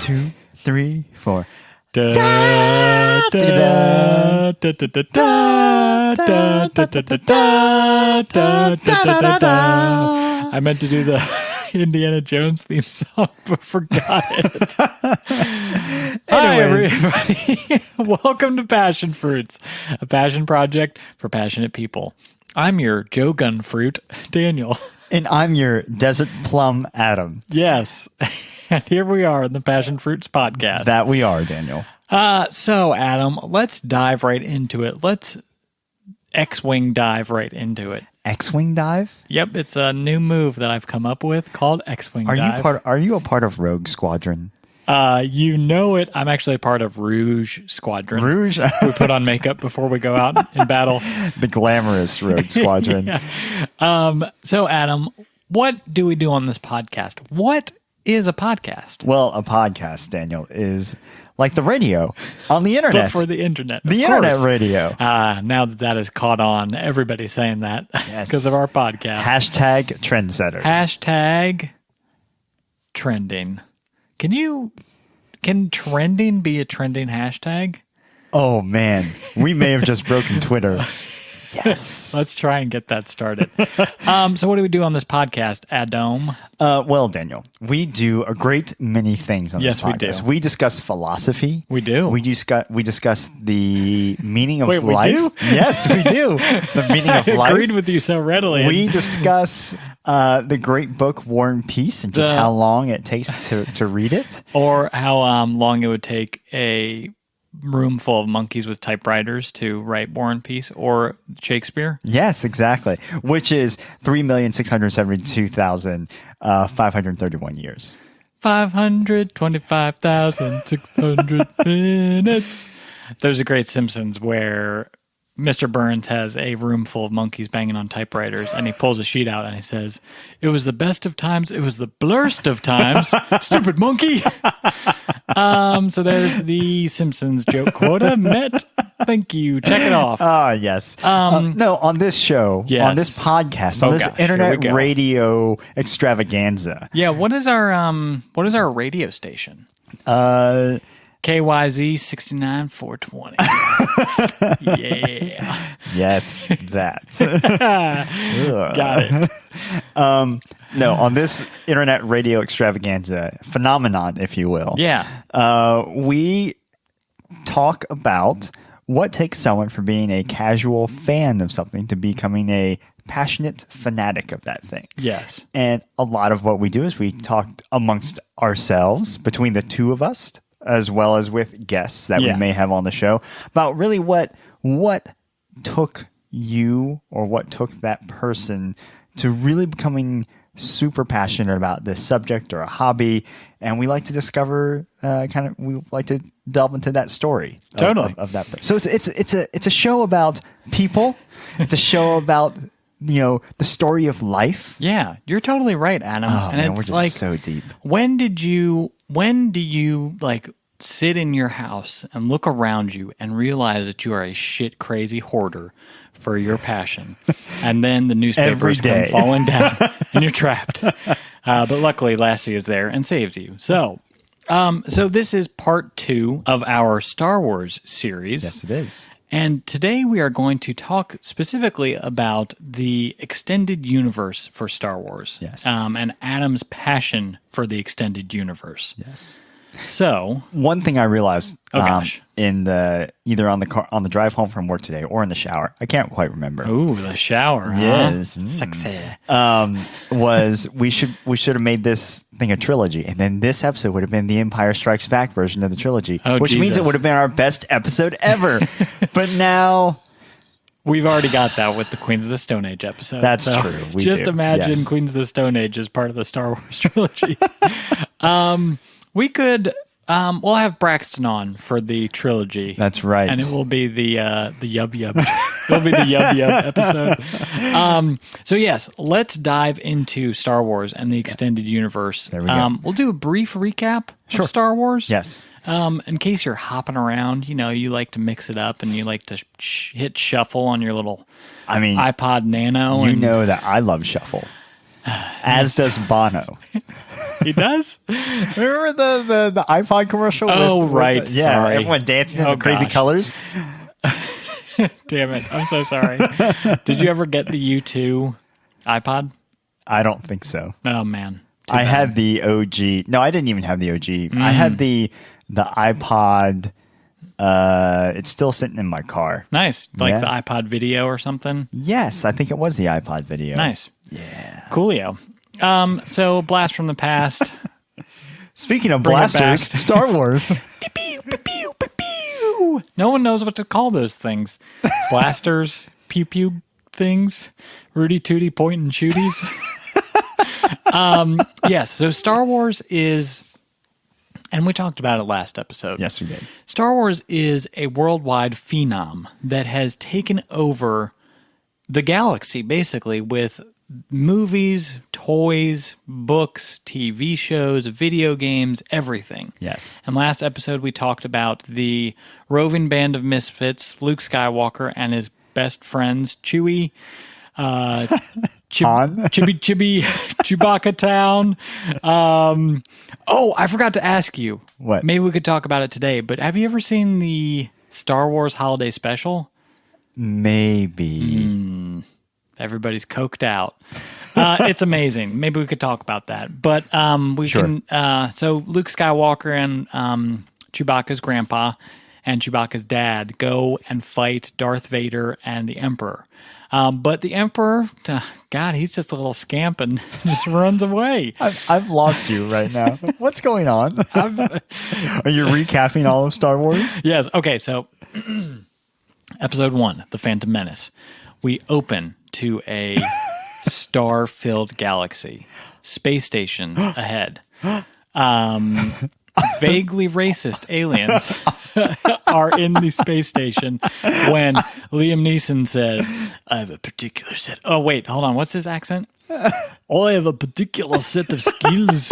2, 3, 4. I meant to do the Indiana Jones theme song, but forgot it. Hi, everybody. Welcome to Passion Fruits, a passion project for passionate people. I'm your Joe Gunfruit, Daniel. And I'm your Desert Plum, Adam. Yes. And here we are in the Passion Fruits podcast. That we are, Daniel. So, Adam, let's dive right into it. Let's X-Wing dive right into it. X-Wing dive? Yep, it's a new move that I've come up with called X-Wing dive. Are you a part of Rogue Squadron? You know it. I'm actually a part of Rouge Squadron. Rouge? We put on makeup before we go out in battle. The glamorous Rogue Squadron. Yeah. So, Adam, what do we do on this podcast? What is a podcast? Well, a podcast, Daniel, is like the radio on the internet. But for the internet. The internet radio. Now that has caught on, everybody's saying that because of our podcast. Hashtag trendsetters. Hashtag trending. Can trending be a trending hashtag? Oh, man. We may have just broken Twitter. Yes. Let's try and get that started. So what do we do on this podcast, Adam? Well, Daniel, we do a great many things on this podcast. Yes, we discuss philosophy. We do. We discuss the meaning of Wait, life. We do? Yes, we do. The meaning of life. I agreed with you so readily. We discuss the great book War and Peace and just how long it takes to read it. Or how long it would take a room full of monkeys with typewriters to write War and Peace or Shakespeare. Yes, exactly. Which is 3,672,531 years. 525,600 minutes. There's a great Simpsons where Mr. Burns has a room full of monkeys banging on typewriters, and he pulls a sheet out and he says, "It was the best of times. It was the blurst of times. Stupid monkey." So there's the Simpsons joke quota met. Thank you. Check it off. Yes. No, on this show, yes. on this podcast, on this internet radio extravaganza. Yeah. What is our radio station? KYZ 69420. Yeah. Yes, that. Got it. No, on this internet radio extravaganza phenomenon, if you will. Yeah. We talk about what takes someone from being a casual fan of something to becoming a passionate fanatic of that thing. Yes. And a lot of what we do is we talk amongst ourselves, between the two of us, as well as with guests that we may have on the show, about really what took you or what took that person to really becoming super passionate about this subject or a hobby. And we like to discover we like to delve into that story of that person. So it's a show about people. It's a show about the story of life. Yeah, you're totally right, Adam. Oh, and man, it's we're just like, so deep. When do you like sit in your house and look around you and realize that you are a shit crazy hoarder for your passion, and then the newspapers come falling down and you're trapped? But luckily, Lassie is there and saves you. So this is part 2 of our Star Wars series. Yes, it is. And today we are going to talk specifically about the extended universe for Star Wars. Yes. And Adam's passion for the extended universe. Yes. So one thing I realized in either on the drive home from work today or in the shower, I can't quite remember. Ooh, the shower. Yes. Sexy. Was we should have made this thing a trilogy, and then this episode would have been the Empire Strikes Back version of the trilogy, which means it would have been our best episode ever. But now we've already got that with the Queens of the Stone Age episode. That's true. Just imagine Queens of the Stone Age as part of the Star Wars trilogy. We could, we'll have Braxton on for the trilogy. That's right. And it will be the Yub Yub. It'll be the Yub Yub episode. So yes, let's dive into Star Wars and the extended universe. There we go. We'll do a brief recap of Star Wars. Yes. In case you're hopping around, you like to mix it up and you like to hit shuffle on your little iPod Nano. You know that I love shuffle. as does Bono. He does? Remember the iPod commercial? Oh, right. Sorry. Everyone dancing in the crazy colors. Damn it. I'm so sorry. Did you ever get the U2 iPod? I don't think so. Oh, man. I had the OG. No, I didn't even have the OG. I had the iPod. It's still sitting in my car. Nice. Like the iPod video or something? Yes, I think it was the iPod video. Nice. Yeah. Coolio. So blast from the past. Speaking of blasters, Star Wars. Pew, pew, pew, pew, pew, pew. No one knows what to call those things. Blasters, pew pew things, Rudy Tooty point and shooties. Yes, so Star Wars is, and we talked about it last episode. Yes, we did. Star Wars is a worldwide phenom that has taken over the galaxy, basically, with movies, toys, books, TV shows, video games, everything. Yes. And last episode, we talked about the roving band of misfits, Luke Skywalker and his best friends, Chewie, Chibi, Chewbacca Town. I forgot to ask you. What? Maybe we could talk about it today, but have you ever seen the Star Wars Holiday Special? Maybe. Everybody's coked out. It's amazing. Maybe we could talk about that. But we can. So Luke Skywalker and Chewbacca's grandpa and Chewbacca's dad go and fight Darth Vader and the Emperor. But the Emperor, God, he's just a little scamp and just runs away. I've lost you right now. What's going on? Are you recapping all of Star Wars? Yes. Okay, so Episode 1, The Phantom Menace. We open to a star-filled galaxy. Space stations ahead. Vaguely racist aliens are in the space station when Liam Neeson says, I have a particular set. Oh, wait, hold on. What's his accent? I have a particular set of skills.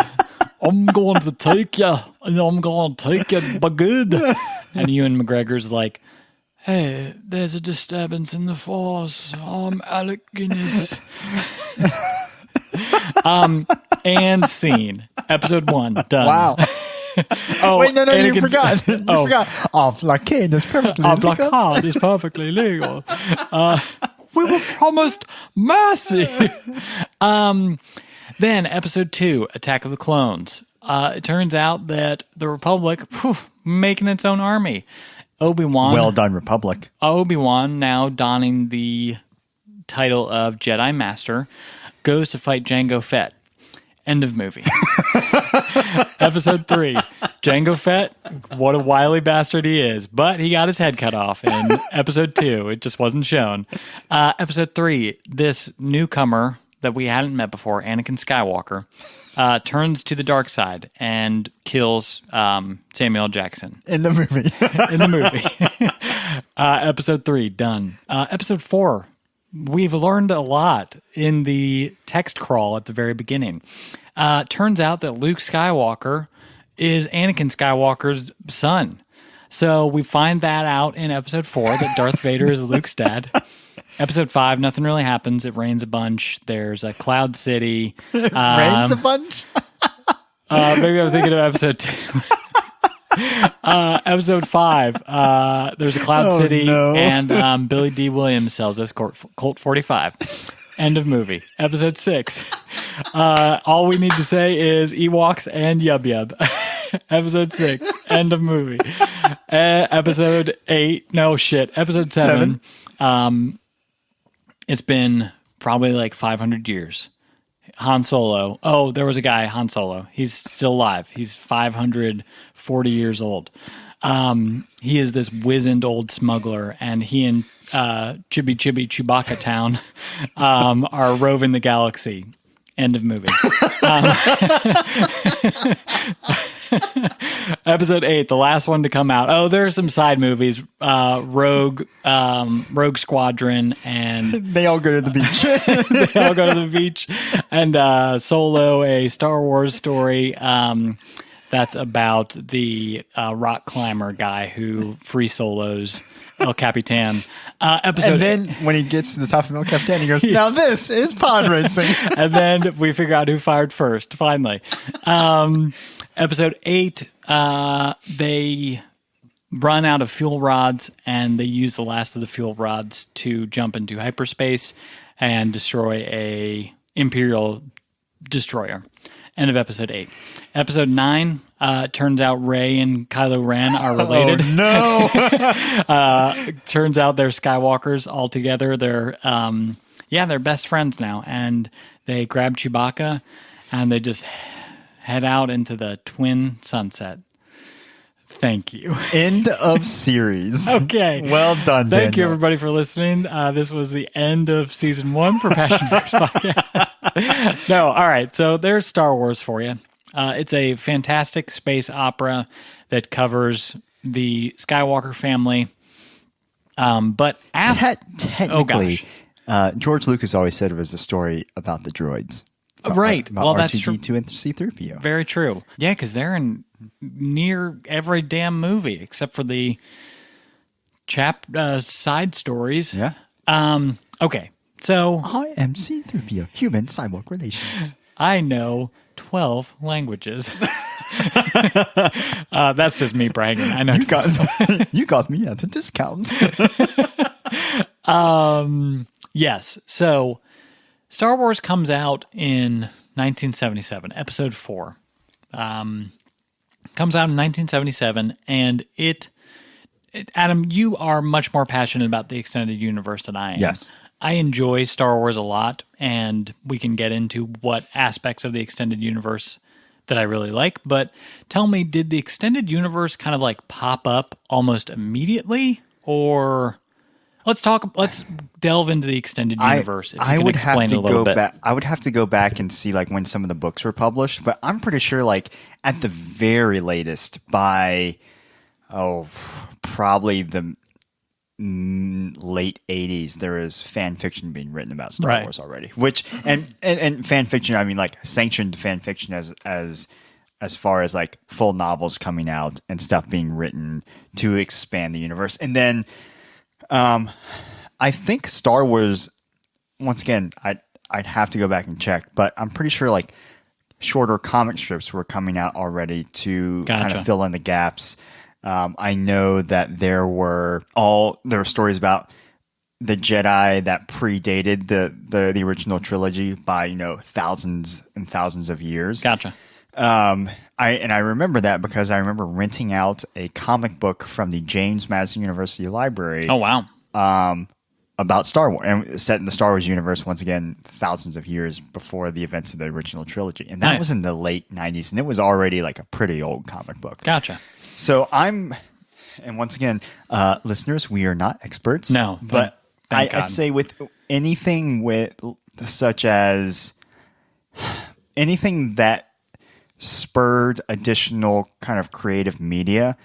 I'm going to take you, and I'm going to take you by good. And Ewan McGregor's like, hey, there's a disturbance in the force. I'm Alec Guinness. And scene. Episode 1, done. Wow. Wait, no, you forgot. You forgot. Our blockade is perfectly legal. Our blockade is perfectly legal. We were promised mercy. Then, Episode 2, Attack of the Clones. It turns out that the Republic, making its own army. Obi-Wan. Well done, Republic. Obi-Wan, now donning the title of Jedi Master, goes to fight Jango Fett. End of movie. Episode 3, Jango Fett, what a wily bastard he is. But he got his head cut off in Episode 2. It just wasn't shown. Episode 3, this newcomer that we hadn't met before, Anakin Skywalker, turns to the dark side and kills Samuel Jackson. In the movie. In the movie. Episode 3, done. Episode 4, we've learned a lot in the text crawl at the very beginning. Turns out that Luke Skywalker is Anakin Skywalker's son. So we find that out in Episode 4, that Darth Vader is Luke's dad. Episode 5, nothing really happens. It rains a bunch. There's a cloud city. Rains a bunch? Maybe I'm thinking of Episode 2. Episode 5, there's a cloud city, and Billy D. Williams sells us Colt 45. End of movie. Episode 6. All we need to say is Ewoks and Yub Yub. Episode 6. End of movie. Episode 8. No shit. Episode 7. It's been probably like 500 years. Han Solo. Oh, there was a guy, Han Solo. He's still alive. He's 540 years old. He is this wizened old smuggler, and he and Chewbacca Town are roving the galaxy. End of movie. Episode 8, the last one to come out. Oh, there are some side movies. Rogue Squadron, and they all go to the beach. And Solo, a Star Wars story. That's about the rock climber guy who free solos El Capitan. And then when he gets to the top of El Capitan, he goes, now this is pod racing. And then we figure out who fired first, finally. Episode 8, they run out of fuel rods, and they use the last of the fuel rods to jump into hyperspace and destroy a Imperial destroyer. End of episode 8. Episode 9, turns out Rey and Kylo Ren are related. Oh, no. Turns out they're Skywalkers all together. They're best friends now. And they grab Chewbacca, and they just head out into the twin sunset. Thank you. End of series. Okay. Well done, Thank you, Daniel. everybody, for listening. This was the end of season 1 for Passion First Podcast. No, all right. So there's Star Wars for you. It's a fantastic space opera that covers the Skywalker family. But after... Technically, George Lucas always said it was a story about the droids. Right. About Well, that's true. R2-D2 and C-3PO. Very true. Yeah, because they're in near every damn movie except for the side stories. Yeah. Okay, so I am C-3PO, human cyborg relations. I know 12 languages. That's just me bragging. I know. You got me at a discount. Yes. So Star Wars comes out in 1977, episode 4. Comes out in 1977, and Adam, you are much more passionate about the extended universe than I am. Yes. I enjoy Star Wars a lot, and we can get into what aspects of the extended universe that I really like. But tell me, did the extended universe kind of like pop up almost immediately, or let's delve into the extended universe. If you can explain it a little bit. I would have to go back and see like when some of the books were published, but I'm pretty sure like at the very latest by probably the late 80s there is fan fiction being written about Star Wars already, which and fan fiction, I mean like sanctioned fan fiction as far as like full novels coming out and stuff being written to expand the universe. And then I think Star Wars, once again, I'd have to go back and check, but I'm pretty sure like shorter comic strips were coming out already to kind of fill in the gaps. I know that there were stories about the Jedi that predated the original trilogy by thousands and thousands of years. Gotcha. I remember that because I remember renting out a comic book from the James Madison University Library. Oh wow! About Star Wars and set in the Star Wars universe once again, thousands of years before the events of the original trilogy, and that was in the late 90s, and it was already like a pretty old comic book. Gotcha. So and once again, listeners, we are not experts. No, but I'd say with anything such as anything that spurred additional kind of creative media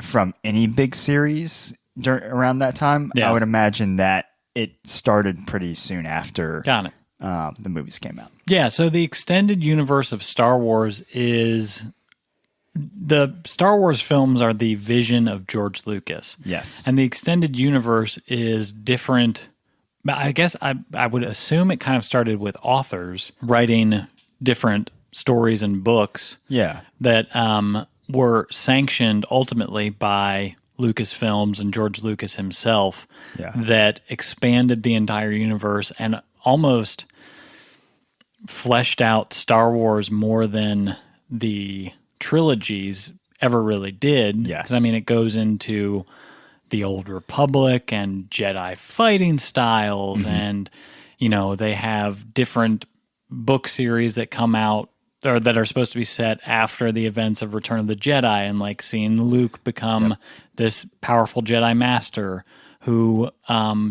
from any big series around that time, I would imagine that it started pretty soon after the movies came out. Yeah, so the extended universe of Star Wars is... The Star Wars films are the vision of George Lucas. Yes. And the extended universe is different. I guess I would assume it kind of started with authors writing different stories and books that were sanctioned ultimately by Lucasfilms and George Lucas himself that expanded the entire universe and almost fleshed out Star Wars more than the trilogies ever really did. Yes. 'Cause, I mean, it goes into the Old Republic and Jedi fighting styles, and they have different book series that come out or that are supposed to be set after the events of Return of the Jedi, and like seeing Luke become this powerful Jedi master who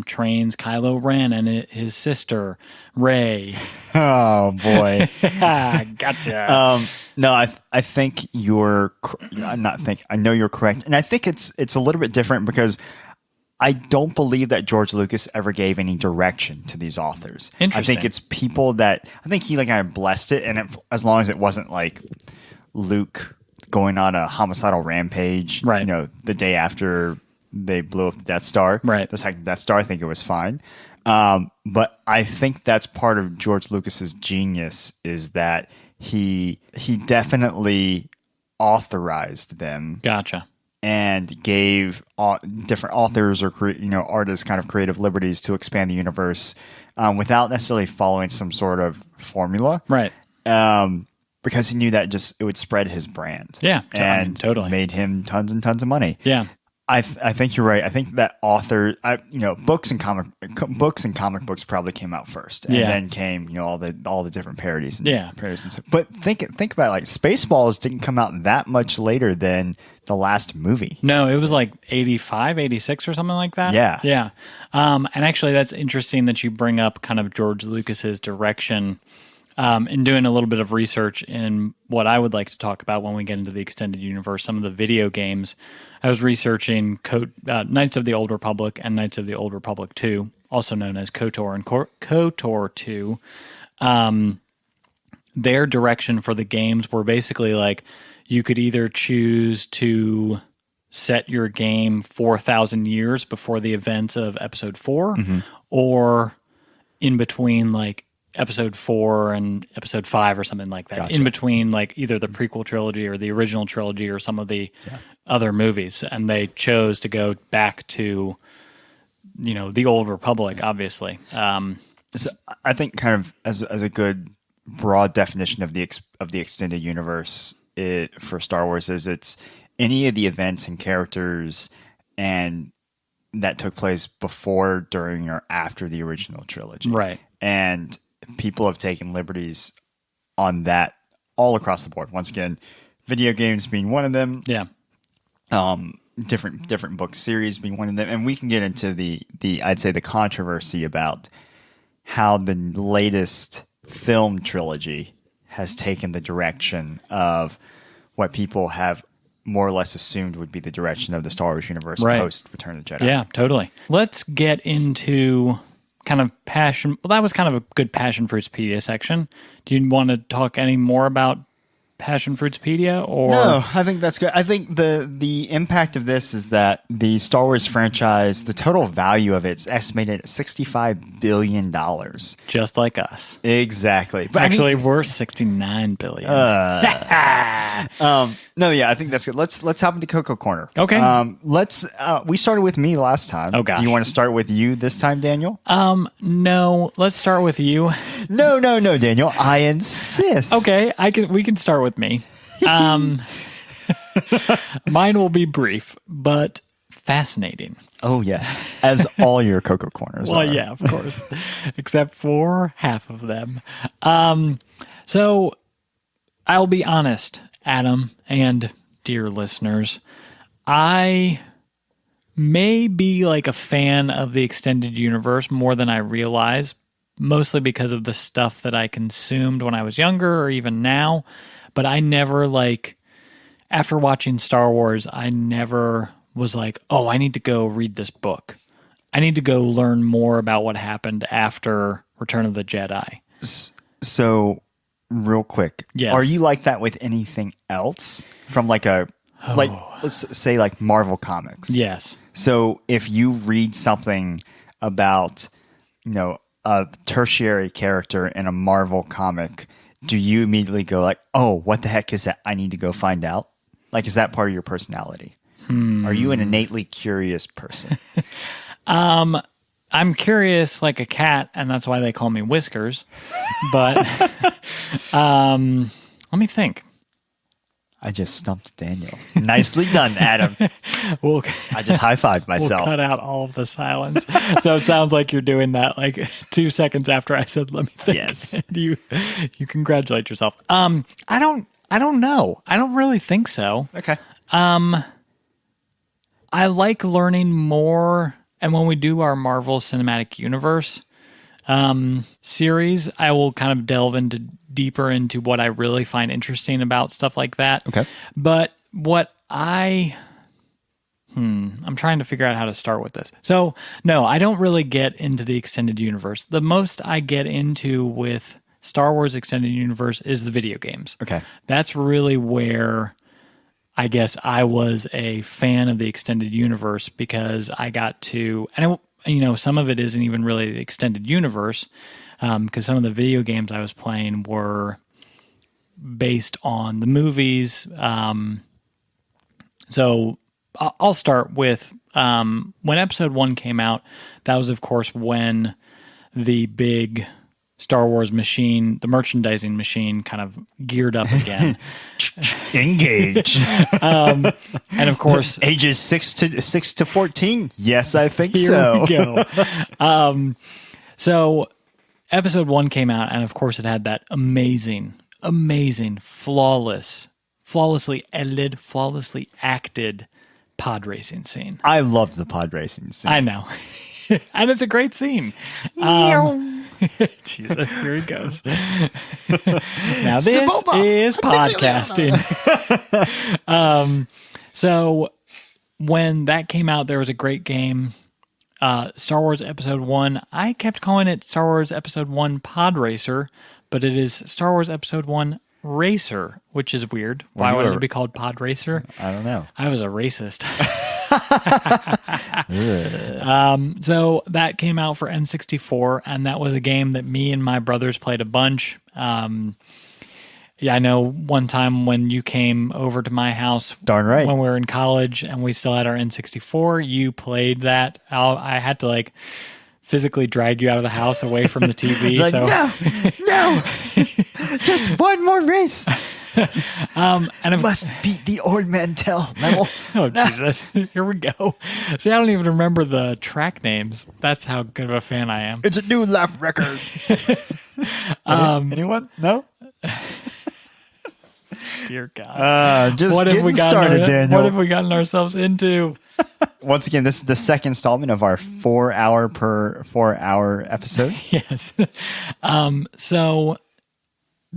trains Kylo Ren and his sister Rey. Oh boy, gotcha. No, I think I know you're correct, and I think it's a little bit different because I don't believe that George Lucas ever gave any direction to these authors. Interesting. I think it's people that he like kind of blessed it, and as long as it wasn't like Luke going on a homicidal rampage. Right. You know, the day after they blew up the Death Star. Right. The second Death Star, I think it was fine. But I think that's part of George Lucas's genius is that he definitely authorized them. Gotcha. And gave different authors or artists kind of creative liberties to expand the universe without necessarily following some sort of formula, right? Because he knew that it would spread his brand, and totally made him tons and tons of money. Yeah, I think you're right. I think that books and comic books probably came out first, and then came all the different parodies. Parodies and stuff. But think about it, like Spaceballs didn't come out that much later than the last movie. No, it was like 85, 86 or something like that. Yeah. And actually, that's interesting that you bring up kind of George Lucas's direction. In doing a little bit of research in what I would like to talk about when we get into the extended universe, some of the video games, I was researching Knights of the Old Republic and Knights of the Old Republic 2, also known as KOTOR and KOTOR 2. Their direction for the games were basically like you could either choose to set your game 4,000 years before the events of Episode 4 or in between like Episode 4 and Episode 5 or something like that. Gotcha. In between like either the prequel trilogy or the original trilogy or some of the other movies. And they chose to go back to, the Old Republic, obviously. So I think kind of as a good broad definition of the extended universe for Star Wars is it's any of the events and characters and that took place before, during, or after the original trilogy. Right. And people have taken liberties on that all across the board. Once again, video games being one of them. Yeah. Different book series being one of them. And we can get into the I'd say the controversy about how the latest film trilogy has taken the direction of what people have more or less assumed would be the direction of the Star Wars universe post Return of the Jedi. Yeah, totally. Let's get into kind of passion. Well, that was kind of a good Passion Fruitspedia section. Do you want to talk any more about Passion Fruitspedia? Or no, I think that's good. I think the impact of this is that the Star Wars franchise, the total value of it's estimated at $65 billion. Just like us. Exactly. But actually, we're $69 billion. I think that's good. Let's hop into Coco Corner. Okay. We started with me last time. Oh gosh. Do you want to start with you this time, Daniel? No. Let's start with you. No, Daniel. I insist. Okay, we can start with me. Mine will be brief, but fascinating. Oh, yes. As all your Coco Corners are. Well, yeah, of course. Except for half of them. So I'll be honest, Adam and dear listeners. I may be like a fan of the extended universe more than I realize, mostly because of the stuff that I consumed when I was younger or even now. But I never after watching Star Wars, I never was like, oh, I need to go read this book. I need to go learn more about what happened after Return of the Jedi. So, real quick, yes. Are you like that with anything else from let's say like Marvel Comics? Yes. So if you read something about, a tertiary character in a Marvel comic, do you immediately go like, oh, what the heck is that? I need to go find out? Like, is that part of your personality? Are you an innately curious person? I'm curious like a cat, and that's why they call me Whiskers. But let me think. I just stumped Daniel. Nicely done, Adam. I just high-fived myself. We'll cut out all of the silence. So it sounds like you're doing that like 2 seconds after I said, let me think. Yes. And you congratulate yourself. I don't know. I don't really think so. Okay. I like learning more. And when we do our Marvel Cinematic Universe series, I will kind of delve deeper into what I really find interesting about stuff like that. Okay. But what I'm trying to figure out how to start with this. So, no, I don't really get into the extended universe. The most I get into with Star Wars Extended Universe is the video games. Okay. That's really where I guess I was a fan of the extended universe because I got to, and some of it isn't even really the extended universe, because some of the video games I was playing were based on the movies. So I'll start with when episode 1 came out. That was, of course, when the big Star Wars machine, the merchandising machine, kind of geared up again. Engage. And of course, ages 6 to 14. Yes, I think here so. we go. So episode 1 came out, and of course, it had that amazing, flawlessly edited, flawlessly acted pod racing scene. I loved the pod racing scene. I know. And it's a great scene. Jesus, here he goes. Now this is podcasting. So when that came out, there was a great game, Star Wars Episode 1. I kept calling it Star Wars Episode 1 Pod Racer, but it is Star Wars Episode 1 Racer, which is weird. Why would it be called Pod Racer? I don't know. I was a racist. So that came out for N64, and that was a game that me and my brothers played a bunch. I know one time when you came over to my house, darn right, when we were in college and we still had our N64, you played that. I had to physically drag you out of the house away from the TV. No, just one more race. And must beat the old Mantel level. Oh, Jesus. Here we go. See, I don't even remember the track names. That's how good of a fan I am. It's a new lap record. Anyone? No? Dear God. Just getting started, Daniel. What have we gotten ourselves into? Once again, this is the second installment of our 4 hour episode. Yes. So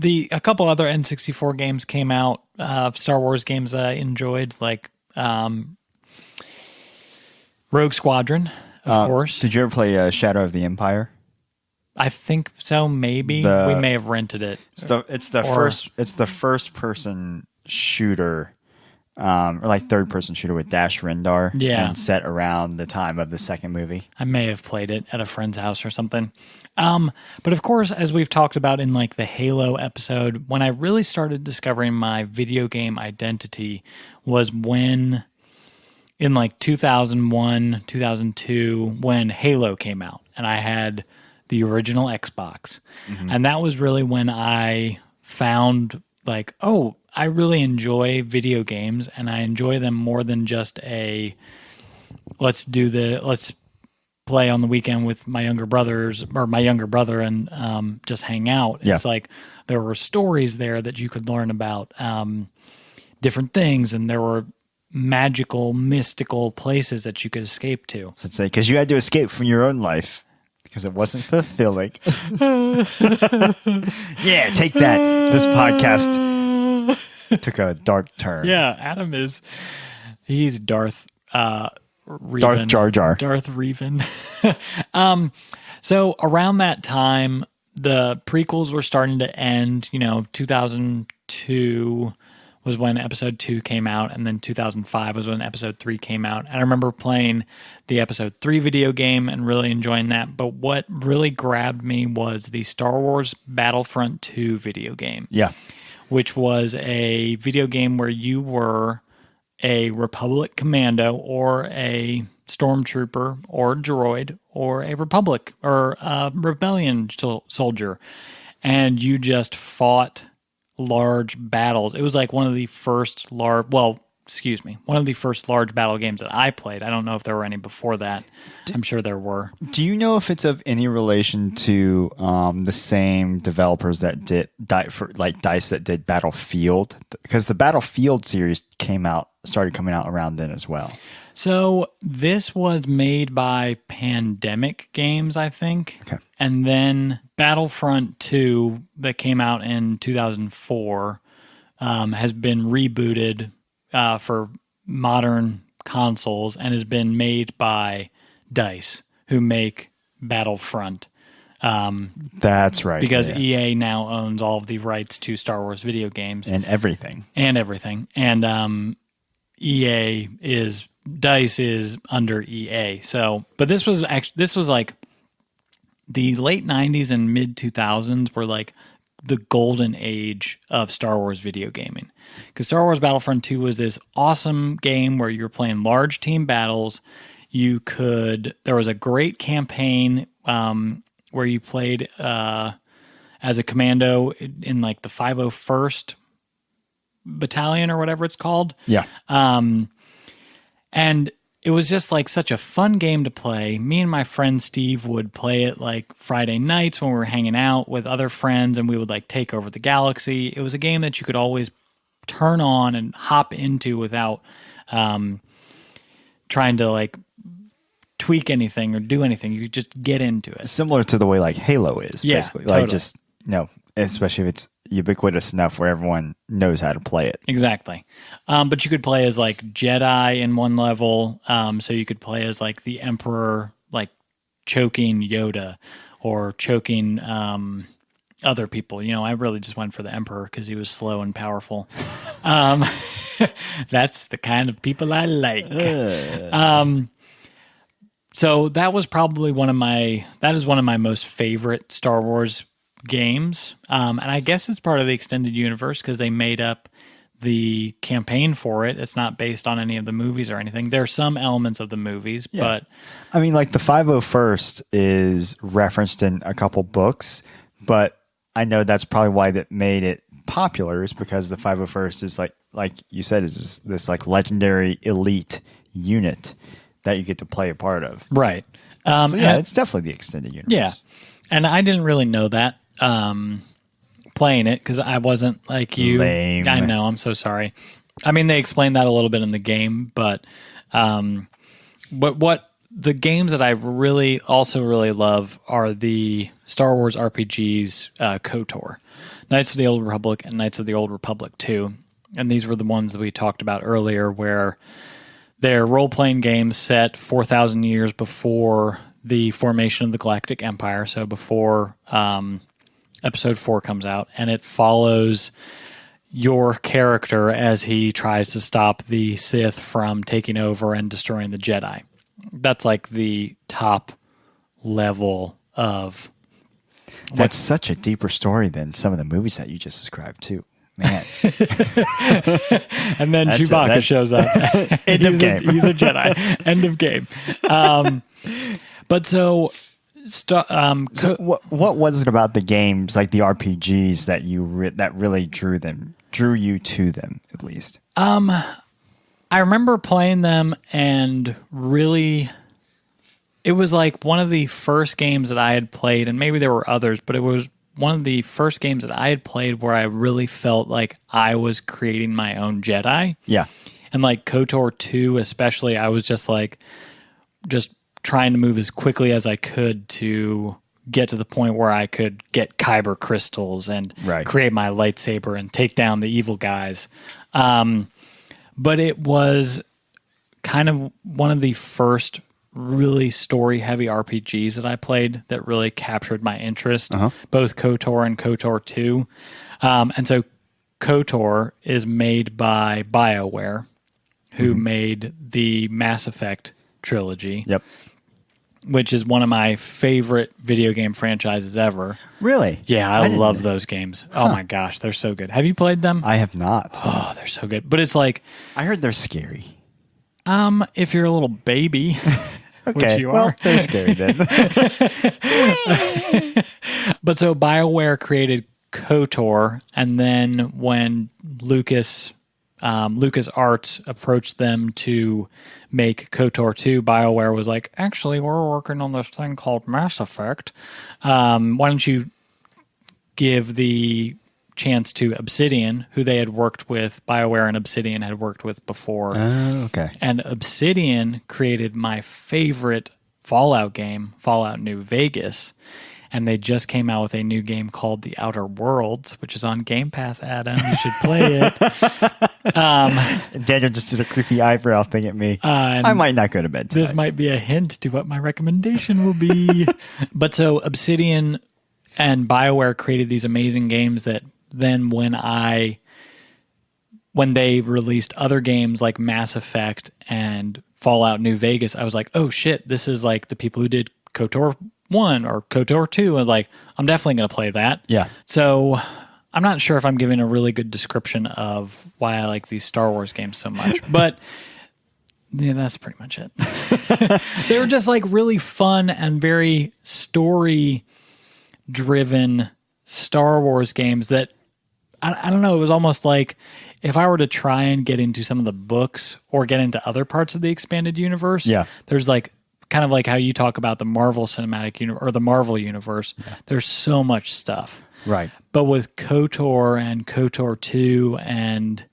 a couple other N64 games came out, Star Wars games that I enjoyed, like Rogue Squadron, of course. Did you ever play Shadow of the Empire? I think so. Maybe we may have rented it. It's the first person shooter, or like third person shooter with Dash Rendar. Yeah, and set around the time of the second movie. I may have played it at a friend's house or something. But of course, as we've talked about in the Halo episode, when I really started discovering my video game identity was when in 2001, 2002, when Halo came out, and I had the original Xbox. Mm-hmm. And that was really when I found I really enjoy video games, and I enjoy them more than just let's play on the weekend with my younger brother and just hang out. Yeah. It's there were stories there that you could learn about different things, and there were magical, mystical places that you could escape to. Let's say, because you had to escape from your own life because it wasn't fulfilling. Yeah, take that. This podcast took a dark turn. Yeah, Adam he's Darth Revan. Darth Jar Jar. Darth Revan. So around that time, the prequels were starting to end. 2002 was when episode 2 came out, and then 2005 was when episode 3 came out. And I remember playing the episode 3 video game and really enjoying that. But what really grabbed me was the Star Wars Battlefront 2 video game. Yeah. Which was a video game where you were a Republic commando or a stormtrooper or droid or a Republic or a rebellion soldier, and you just fought large battles. It was one of the first large battle games that I played. I don't know if there were any before that. I'm sure there were. Do you know if it's of any relation to the same developers that did DICE that did Battlefield? Because the Battlefield series started coming out around then as well. So this was made by Pandemic Games, I think. Okay. And then Battlefront 2 that came out in 2004 has been rebooted for modern consoles and has been made by DICE, who make Battlefront. That's right. Because EA now owns all of the rights to Star Wars video games. And everything. And DICE is under EA. So, but this was like the late 90s and mid 2000s were like the golden age of Star Wars video gaming. Because Star Wars Battlefront 2 was this awesome game where you were playing large team battles. There was a great campaign where you played as a commando in like the 501st Battalion or whatever it's called. Yeah. And it was just like such a fun game to play. Me and my friend Steve would play it like Friday nights when we were hanging out with other friends, and we would like take over the galaxy. It was a game that you could always turn on and hop into without trying to like tweak anything or do anything. You could just get into it. Similar to the way like Halo is, basically. Totally. Like just, especially if it's ubiquitous enough where everyone knows how to play it. Exactly. But you could play as like Jedi in one level. So you could play as like the Emperor, like choking Yoda or choking other people. I really just went for the Emperor because he was slow and powerful. That's the kind of people I like. So that was probably one of my most favorite Star Wars games. And I guess it's part of the extended universe because they made up the campaign for it. It's not based on any of the movies or anything. There are some elements of the movies, but I mean, like the 501st is referenced in a couple books, but I know that's probably why that made it popular is because the 501st is like you said, is this like legendary elite unit that you get to play a part of. Right. It's definitely the extended universe. Yeah. And I didn't really know that playing it because I wasn't like you. Lame. I know. I'm so sorry. I mean, they explained that a little bit in the game, but what the games that I really love are the Star Wars RPGs, KOTOR, Knights of the Old Republic and Knights of the Old Republic 2. And these were the ones that we talked about earlier where they're role-playing games set 4,000 years before the formation of the Galactic Empire, so before Episode 4 comes out, and it follows your character as he tries to stop the Sith from taking over and destroying the Jedi. That's like the top level of... That's such a deeper story than some of the movies that you just described, too. Man. And then Chewbacca shows up. End of game. He's a Jedi. End of game. But so what was it about the games, like the RPGs, that that really drew you to them, at least? I remember playing them and really, it was like one of the first games that I had played, and maybe there were others, but it was one of the first games that I had played where I really felt like I was creating my own Jedi. Yeah. And like KOTOR 2 especially, I was just trying to move as quickly as I could to get to the point where I could get kyber crystals and create my lightsaber and take down the evil guys. But it was kind of one of the first really story-heavy RPGs that I played that really captured my interest, both KOTOR and KOTOR 2. And so KOTOR is made by BioWare, who made the Mass Effect trilogy. Yep. Which is one of my favorite video game franchises ever. Really? Yeah, I love those games. Oh my gosh, they're so good. Have you played them? I have not. Oh, they're so good. But it's like... I heard they're scary. If you're a little baby... Okay, which you well, are. they're scary then. But so BioWare created KOTOR, and then when LucasArts approached them to make KOTOR 2, BioWare was like, actually, we're working on this thing called Mass Effect. Why don't you give the chance to Obsidian, who they had worked with, BioWare and Obsidian had worked with before. Okay. And Obsidian created my favorite Fallout game, Fallout New Vegas. And they just came out with a new game called The Outer Worlds, which is on Game Pass, Adam. You should play it. Daniel just did a creepy eyebrow thing at me. I might not go to bed tonight. This might be a hint to what my recommendation will be. But so Obsidian and BioWare created these amazing games that then when I when they released other games like Mass Effect and Fallout New Vegas, I was like, oh shit, this is like the people who did KOTOR 1 or KOTOR 2. And like, I'm definitely going to play that. Yeah. So I'm not sure if I'm giving a really good description of why I like these Star Wars games so much, but yeah, that's pretty much it. They were just like really fun and very story driven Star Wars games that I don't know. It was almost like if I were to try and get into some of the books or get into other parts of the expanded universe, there's like kind of like how you talk about the Marvel Cinematic Universe or the Marvel Universe. Yeah. There's so much stuff. Right. But with KOTOR and KOTOR 2 and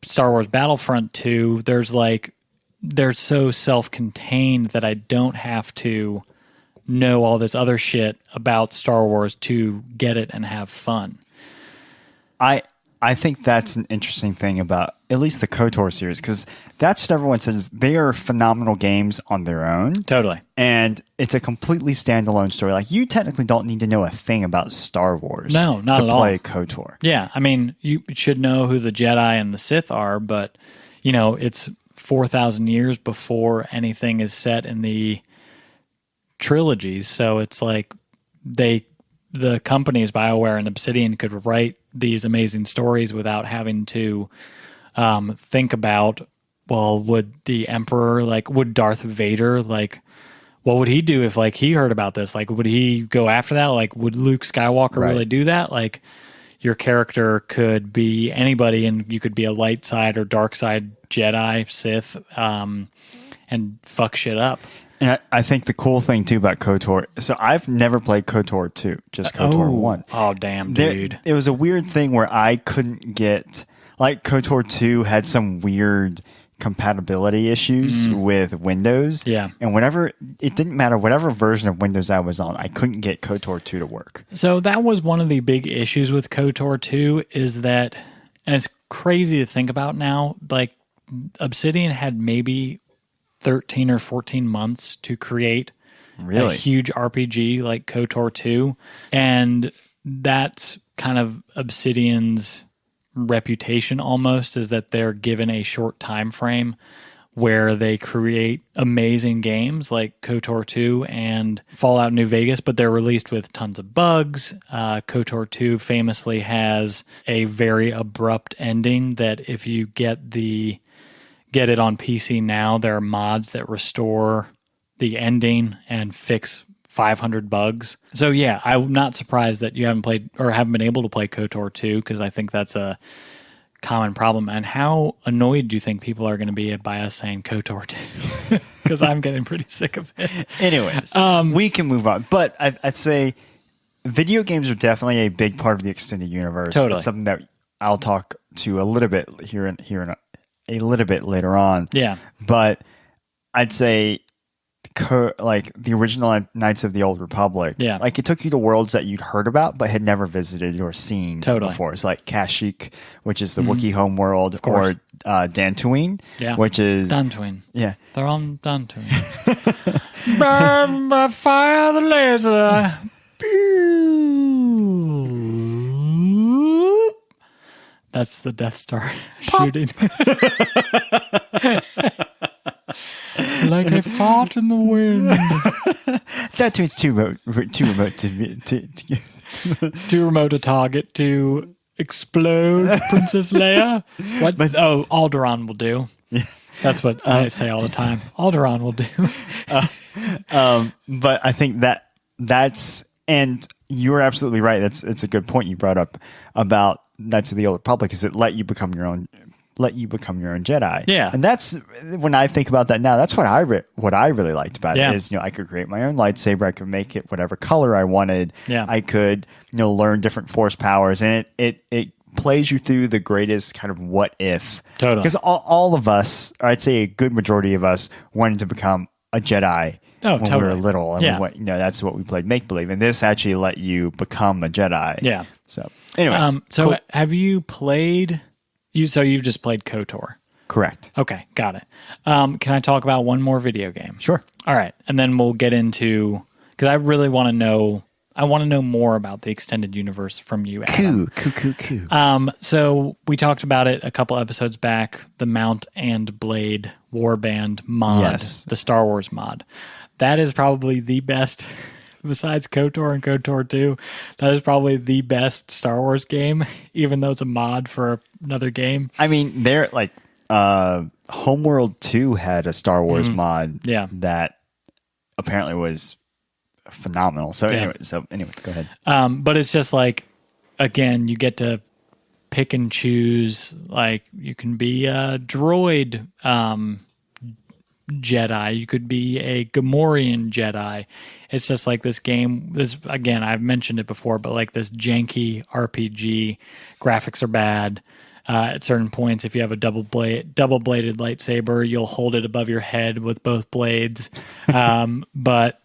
Star Wars Battlefront 2, they're so self-contained that I don't have to know all this other shit about Star Wars to get it and have fun. I think that's an interesting thing about at least the KOTOR series, because that's what everyone says. They are phenomenal games on their own. Totally. And it's a completely standalone story. Like, you technically don't need to know a thing about Star Wars to play KOTOR. Yeah. I mean, you should know who the Jedi and the Sith are, but, you know, it's 4,000 years before anything is set in the trilogies. So it's like the companies, BioWare and Obsidian, could write these amazing stories without having to think about, well, would the Emperor, like, would Darth Vader, like, what would he do if, like, he heard about this? Like, would he go after that? Like, would Luke Skywalker really do that? Like, your character could be anybody, and you could be a light side or dark side Jedi, Sith, and fuck shit up. And I think the cool thing, too, about KOTOR... So I've never played KOTOR 2, just KOTOR 1. Oh, damn, dude. It was a weird thing where I couldn't get... Like, KOTOR 2 had some weird compatibility issues with Windows. Yeah. And whenever... It didn't matter. Whatever version of Windows I was on, I couldn't get KOTOR 2 to work. So that was one of the big issues with KOTOR 2, is that... And it's crazy to think about now. Like, Obsidian had maybe 13 or 14 months to create a huge RPG like KOTOR 2. And that's kind of Obsidian's reputation almost, is that they're given a short time frame where they create amazing games like KOTOR 2 and Fallout New Vegas, but they're released with tons of bugs. KOTOR 2 famously has a very abrupt ending that if you get it on PC now, there are mods that restore the ending and fix 500 bugs. So yeah, I'm not surprised that you haven't played or haven't been able to play KOTOR 2, because I think that's a common problem. And how annoyed do you think people are going to be by us saying KOTOR 2? Because I'm getting pretty sick of it. Anyways, we can move on. But I'd say video games are definitely a big part of the extended universe. Totally. It's something that I'll talk to a little bit here in a little bit later on. Yeah. But I'd say like the original Knights of the Old Republic, like it took you to worlds that you'd heard about but had never visited or seen before. It's like Kashyyyk, which is the Wookiee home world, or Dantooine, which is Dantooine. Yeah, they're on Dantooine. Burn by fire the laser. That's the Death Star shooting. Like a fart in the wind. Dantooine's too remote too remote a target to explode Princess Leia. What? Alderaan will do. Yeah. That's what I say all the time. Alderaan will do. But I think that's, and you're absolutely right. It's a good point you brought up about Knights of the Old Republic, is it let you become your own Jedi. Yeah. And that's, when I think about that now, that's what I really liked about it, is, I could create my own lightsaber. I could make it whatever color I wanted. Yeah. I could, learn different force powers, and it plays you through the greatest kind of what if. Totally. Because all of us, or I'd say a good majority of us, wanted to become a Jedi when we were little. And that's what we played make-believe. And this actually let you become a Jedi. Yeah. So anyways. Cool. Have you played... So you've just played KOTOR? Correct. Okay, got it. Can I talk about one more video game? Sure. All right, and then we'll get into... Because I really want to know I want to know more about the extended universe from you, Adam. Cool. So we talked about it a couple episodes back, the Mount and Blade Warband mod, Yes. the Star Wars mod. That is probably the best, besides KOTOR and KOTOR 2, that is probably the best Star Wars game, even though it's a mod for another game. I mean, they're like Homeworld 2 had a Star Wars mod that apparently was phenomenal. So anyway, go ahead. But it's just like, again, you get to pick and choose. Like, you can be a droid Jedi, you could be a Gamorrean Jedi. It's just like this game. This, again, I've mentioned it before, but like this janky RPG. Graphics are bad. At certain points, if you have a double-bladed lightsaber, you'll hold it above your head with both blades. But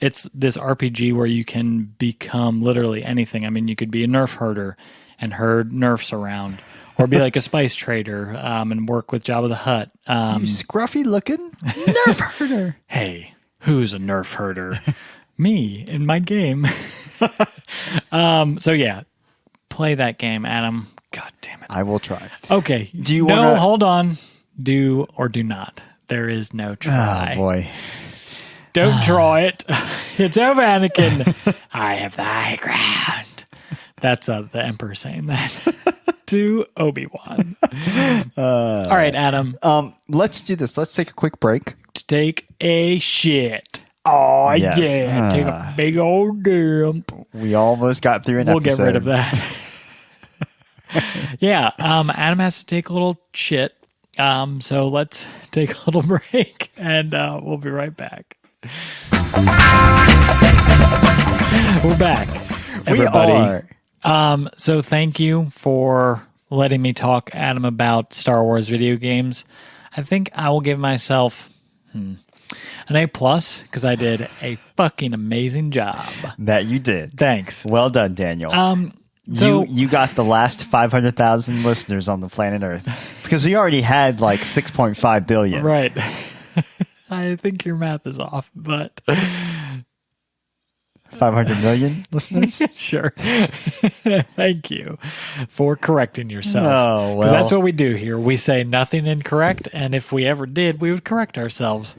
it's this RPG where you can become literally anything. I mean, you could be a nerf herder and herd nerfs around, or be like a spice trader and work with Jabba the Hutt. You scruffy looking nerf herder. Hey, who's a nerf herder? Me in my game. So yeah, play that game, Adam. God damn it. I will try. Okay. Do you want to... No, hold on. Do or do not. There is no try. Oh, boy. Don't try it. It's over, Anakin. I have the high ground. That's the Emperor saying that to Obi-Wan. All right, Adam. Let's do this. Let's take a quick break. Take a shit. Oh, Yes. yeah. Take a big old dump. We almost got through an episode. We'll get rid of that. Yeah, Adam has to take a little shit. So let's take a little break, and we'll be right back. We're back, everybody. We are. So thank you for letting me talk, Adam, about Star Wars video games. I think I will give myself an A+ because I did a fucking amazing job. That you did. Thanks. Well done, Daniel. So you got the last 500,000 listeners on the planet Earth, because we already had like 6.5 billion. Right. I think your math is off, but 500 million listeners? Sure. Thank you for correcting yourself. Oh, well. Because that's what we do here. We say nothing incorrect, and if we ever did, we would correct ourselves.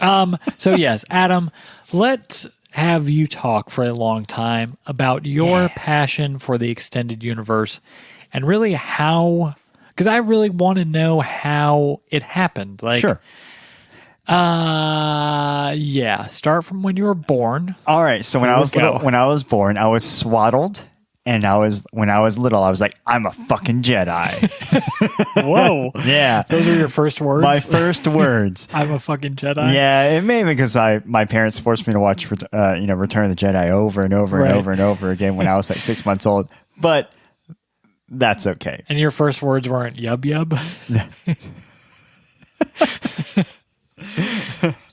So yes, Adam, let's have you talk for a long time about your passion for the extended universe, and really how, because I really want to know how it happened. Like, Sure. Yeah, start from when you were born. All right. So when I was little, when I was born, I was swaddled, and when I was little, I was like, I'm a fucking Jedi. Whoa. Yeah. Those are your first words? My first words. I'm a fucking Jedi. Yeah, it may be because my parents forced me to watch Return of the Jedi over and over and over and over again when I was like 6 months old. But that's okay. And your first words weren't yub yub?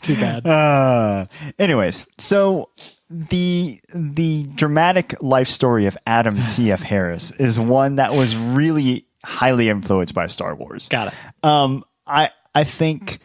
Too bad. Anyways, so the dramatic life story of Adam T.F. Harris is one that was really highly influenced by Star Wars. Got it. I think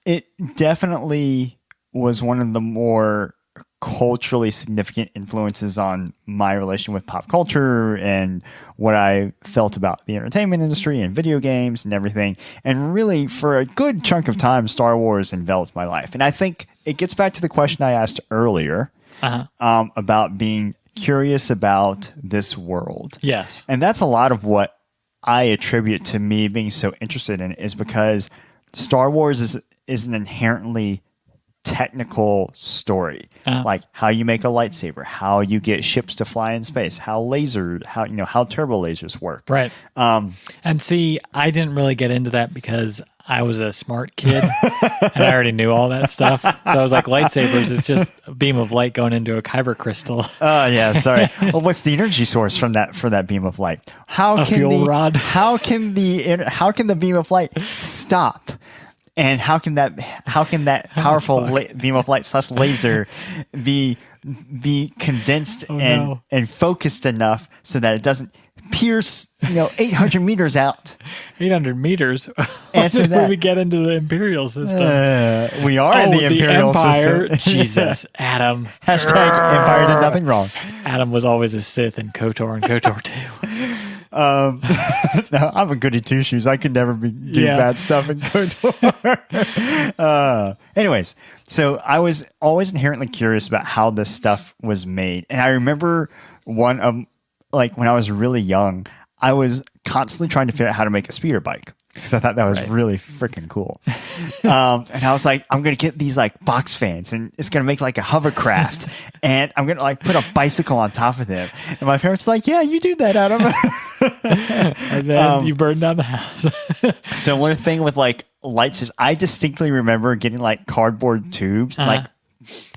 it definitely was one of the more culturally significant influences on my relation with pop culture and what I felt about the entertainment industry and video games and everything. And really, for a good chunk of time, Star Wars enveloped my life. And I think it gets back to the question I asked earlier about being curious about this world. Yes. And that's a lot of what I attribute to me being so interested in it, is because Star Wars is an inherently technical story, like how you make a lightsaber, how you get ships to fly in space, how turbo lasers work. Right. And see, I didn't really get into that because I was a smart kid and I already knew all that stuff. So I was like, lightsabers is just a beam of light going into a kyber crystal. Oh yeah, sorry. Well, what's the energy source for that beam of light? A fuel rod. How can the beam of light stop? And how can that powerful beam of light / laser be condensed and focused enough so that it doesn't pierce 800 meters out. 800 meters. Answer that. When we get into the Imperial system. We are in the Imperial Empire. system. Jesus, Adam. Hashtag Empire did nothing wrong. Adam was always a Sith in KOTOR and KOTOR 2. No, I'm a goody two shoes. I could never do bad stuff in KOTOR. Anyways, so I was always inherently curious about how this stuff was made, and I remember when I was really young, I was constantly trying to figure out how to make a speeder bike because I thought that was really freaking cool. And I was like, I'm going to get these like box fans and it's going to make like a hovercraft and I'm going to like put a bicycle on top of them. And my parents were like, yeah, you do that, Adam. And then you burned down the house. Similar thing with like lights. I distinctly remember getting like cardboard tubes, like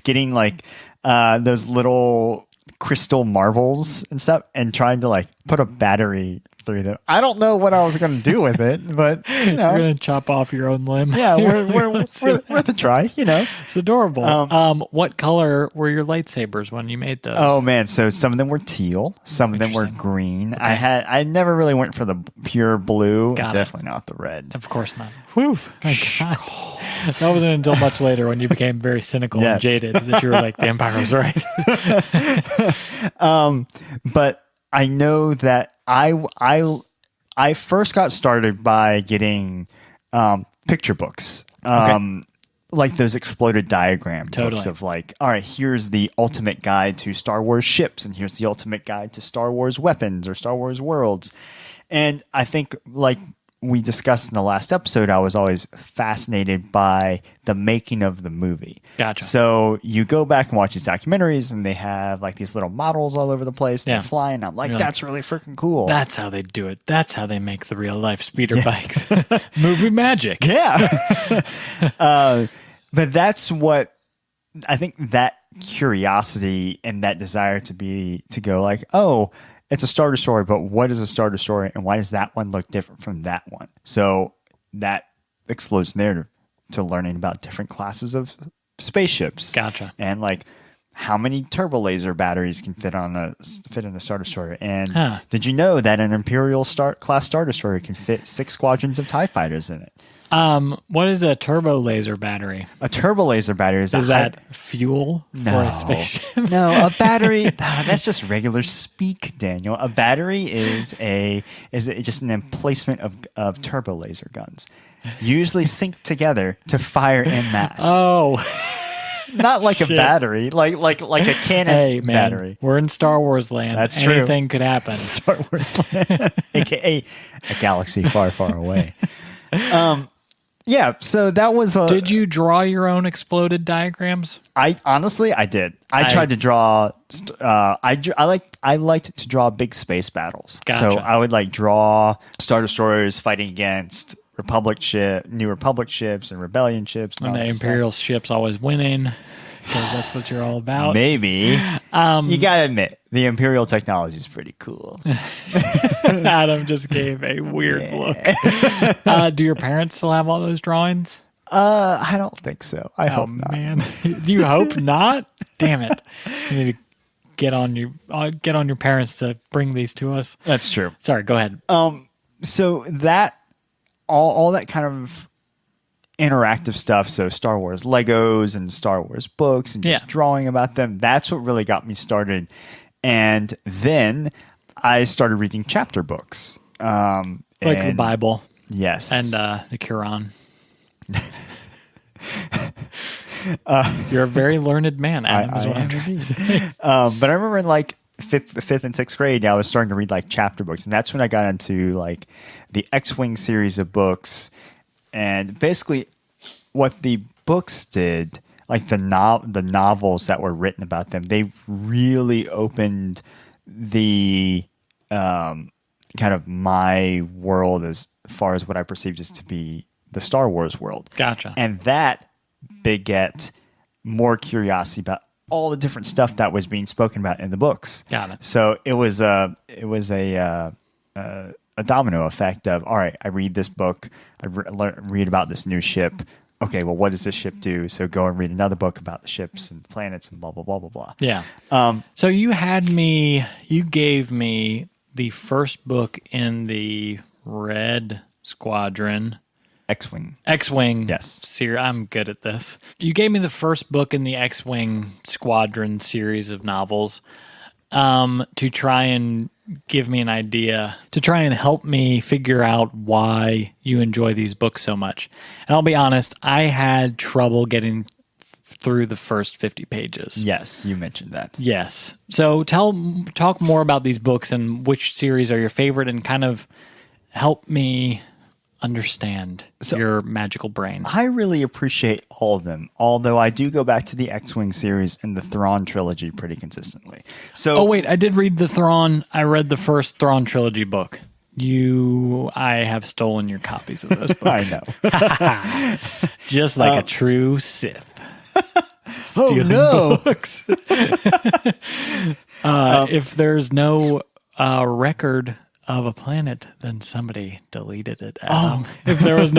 getting like those little crystal marbles and stuff and trying to like put a battery through them. I don't know what I was going to do with it, but you're going to chop off your own limb. Yeah, we're worth a try, It's adorable. What color were your lightsabers when you made those? Oh man, so some of them were teal, some of them were green. Okay. I never really went for the pure blue. Definitely not the red. Of course not. Whew, my God. That wasn't until much later when you became very cynical and jaded that you were like, the Empire was right. But I know that I first got started by getting picture books. Like those exploded diagram books of like, all right, here's the ultimate guide to Star Wars ships, and here's the ultimate guide to Star Wars weapons or Star Wars worlds. And I think like we discussed in the last episode, I was always fascinated by the making of the movie. Gotcha. So you go back and watch these documentaries and they have like these little models all over the place. They're flying. I'm like, that's really freaking cool. That's how they do it. That's how they make the real life speeder bikes. Movie magic. Yeah. But that's what I think, that curiosity and that desire to go like, oh, it's a Star Destroyer, but what is a Star Destroyer and why does that one look different from that one? So that explodes there to learning about different classes of spaceships. Gotcha. And like how many turbo laser batteries can fit in a Star Destroyer. And did you know that an Imperial class Star Destroyer can fit 6 squadrons of TIE fighters in it? What is a turbo laser battery? A turbo laser battery is that fuel for a spaceship? No, a battery. That's just regular speak, Daniel. A battery is just an emplacement of turbo laser guns, usually synced together to fire en masse. Oh. Not like a battery, like a cannon battery. We're in Star Wars land. That's true. Anything could happen. Star Wars land, aka a galaxy far, far away. Yeah, so that was Did you draw your own exploded diagrams? I did. I tried to draw. I liked to draw big space battles. Gotcha. So I would like draw Star Destroyers fighting against New Republic ships and Rebellion ships, and the Imperial ships always winning because that's what you're all about. Maybe. You gotta admit, the Imperial technology is pretty cool. Adam just gave a weird look. Do your parents still have all those drawings? I don't think so. I hope not. Man, do you hope not? Damn it! You need to get on your parents to bring these to us. That's true. Sorry, go ahead. So that all that kind of interactive stuff, so Star Wars Legos and Star Wars books and just drawing about them, that's what really got me started. And then I started reading chapter books. Like the Bible. Yes. And the Quran. You're a very learned man, Adam, is what I'm trying to say. But I remember in like fifth and sixth grade, I was starting to read like chapter books. And that's when I got into like the X-Wing series of books. And basically what the books did, like the novels that were written about them, they really opened the kind of my world as far as what I perceived as to be the Star Wars world. Gotcha. And that beget more curiosity about all the different stuff that was being spoken about in the books. Got it. So it was a domino effect of, all right, I read this book, I read about this new ship. Okay, well, what does this ship do? So go and read another book about the ships and planets and blah, blah, blah, blah, blah. Yeah. So you gave me the first book in the Red Squadron. X-Wing. Yes. Series. I'm good at this. You gave me the first book in the X-Wing Squadron series of novels to try and give me an idea, to try and help me figure out why you enjoy these books so much. And I'll be honest, I had trouble getting through the first 50 pages. Yes, you mentioned that. Yes. So talk more about these books and which series are your favorite, and kind of help me understand your magical brain. I really appreciate all of them, although I do go back to the X-Wing series and the Thrawn trilogy pretty consistently. So, wait, I did read the Thrawn. I read the first Thrawn trilogy book. I have stolen your copies of those books. I know. Just like a true Sith. Stealing books. If there's no record of a planet, then somebody deleted it. If there was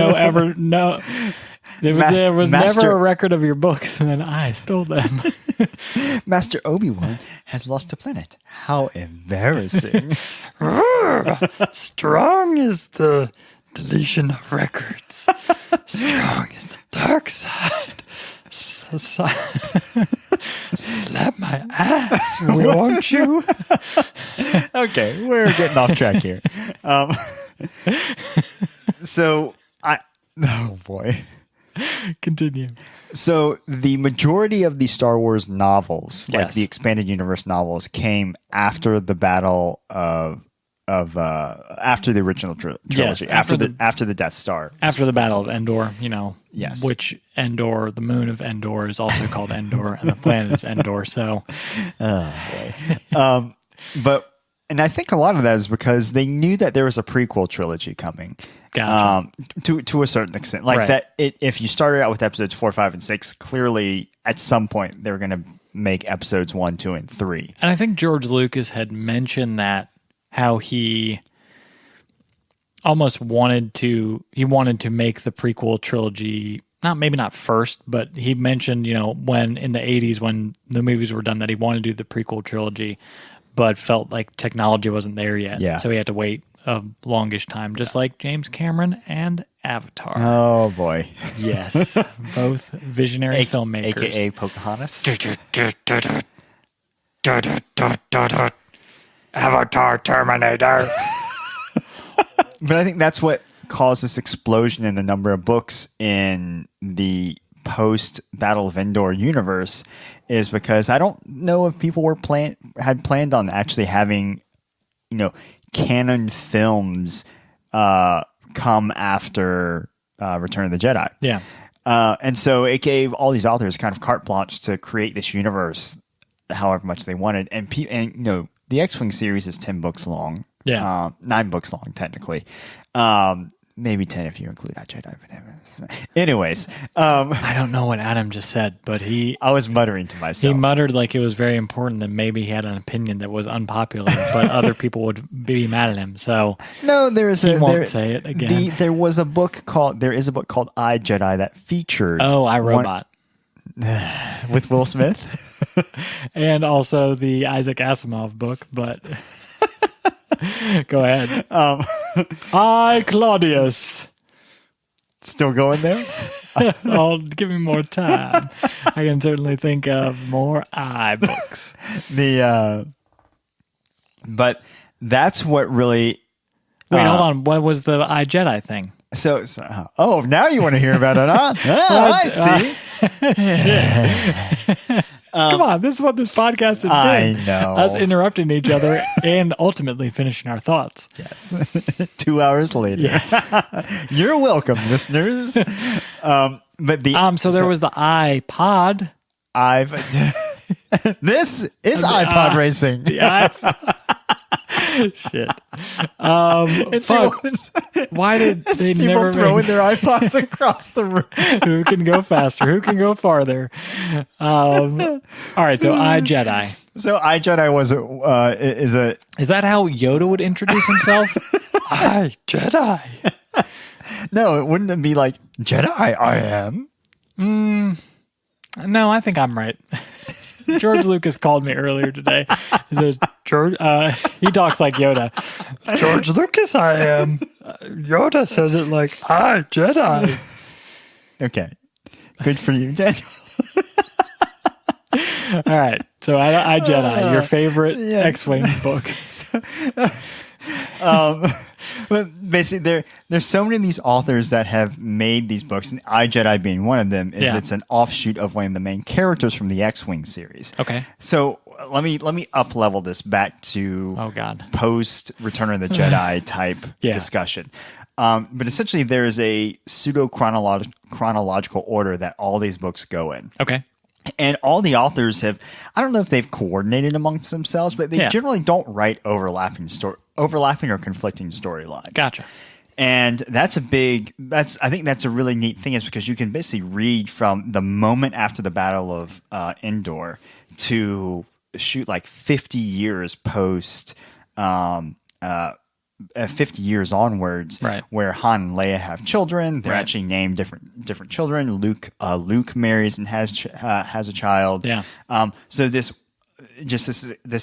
never a record of your books, and then I stole them. Master Obi-Wan has lost a planet. How embarrassing. Strong is the deletion of records. Strong is the dark side. Slap my ass, won't you? Okay, we're getting off track here. Oh boy. Continue. So the majority of the Star Wars novels, like the expanded universe novels, came after the battle after the original trilogy, yes, after the Death Star, after the Battle of Endor, yes, which Endor, the moon of Endor, is also called Endor, and the planet is Endor. So, and I think a lot of that is because they knew that there was a prequel trilogy coming. Gotcha. To a certain extent, like that. If you started out with episodes 4, 5, and 6, clearly at some point they were going to make episodes 1, 2, and 3. And I think George Lucas had mentioned that. How he almost wanted to make the prequel trilogy, maybe not first, but he mentioned, when in the 80s when the movies were done, that he wanted to do the prequel trilogy, but felt like technology wasn't there yet. Yeah. So he had to wait a longish time, just like James Cameron and Avatar. Oh boy. Yes. Both visionary filmmakers. AKA Pocahontas. Avatar Terminator. But I think that's what caused this explosion in the number of books in the post Battle of Endor universe, is because I don't know if people had planned on actually having, canon films come after Return of the Jedi. Yeah. And so it gave all these authors kind of carte blanche to create this universe however much they wanted. And the X-Wing series is 10 books long. Yeah. 9 books long, technically. Maybe 10 if you include that Jedi. Anyways. I don't know what Adam just said, but I was muttering to myself. He muttered like it was very important that maybe he had an opinion that was unpopular, but other people would be mad at him. So no, he won't say it again. There is a book called I, Jedi that featured iRobot. With Will Smith. And also the Isaac Asimov book, but go ahead. I, Claudius. Still going there? Give me more time. I can certainly think of more I books. But that's what really... Wait, hold on. What was the I, Jedi thing? So now you want to hear about it, huh? I see. Come on, this is what this podcast has been. I know. Us interrupting each other and ultimately finishing our thoughts. Yes. 2 hours later. Yes. You're welcome, listeners. So there was the iPod. This is iPod racing. The iPod. Shit. Why did they never throwing their iPods across the room? Who can go faster? Who can go farther? All right, so I, Jedi. So I, Jedi is that how Yoda would introduce himself? I, Jedi. No, wouldn't it be like Jedi? I am. No, I think I'm right. George Lucas called me earlier today. He says, George, he talks like Yoda. George Lucas, I am. Yoda says it like, hi, Jedi. Okay. Good for you, Daniel. All right. So I Jedi, your favorite X-Wing book. But basically, there's so many of these authors that have made these books, and I Jedi being one of them. It's an offshoot of one of the main characters from the X-Wing series. Okay. So let me up level this back to post Return of the Jedi type discussion. But essentially, there is a pseudo chronological order that all these books go in. Okay. And all the authors have, I don't know if they've coordinated amongst themselves, but they generally don't write overlapping or conflicting storylines. Gotcha. And I think that's a really neat thing, is because you can basically read from the moment after the Battle of Endor to shoot like 50 years post 50 years onwards, right, where Han and Leia have children. They're actually named different children. Luke marries and has a child. Yeah. So this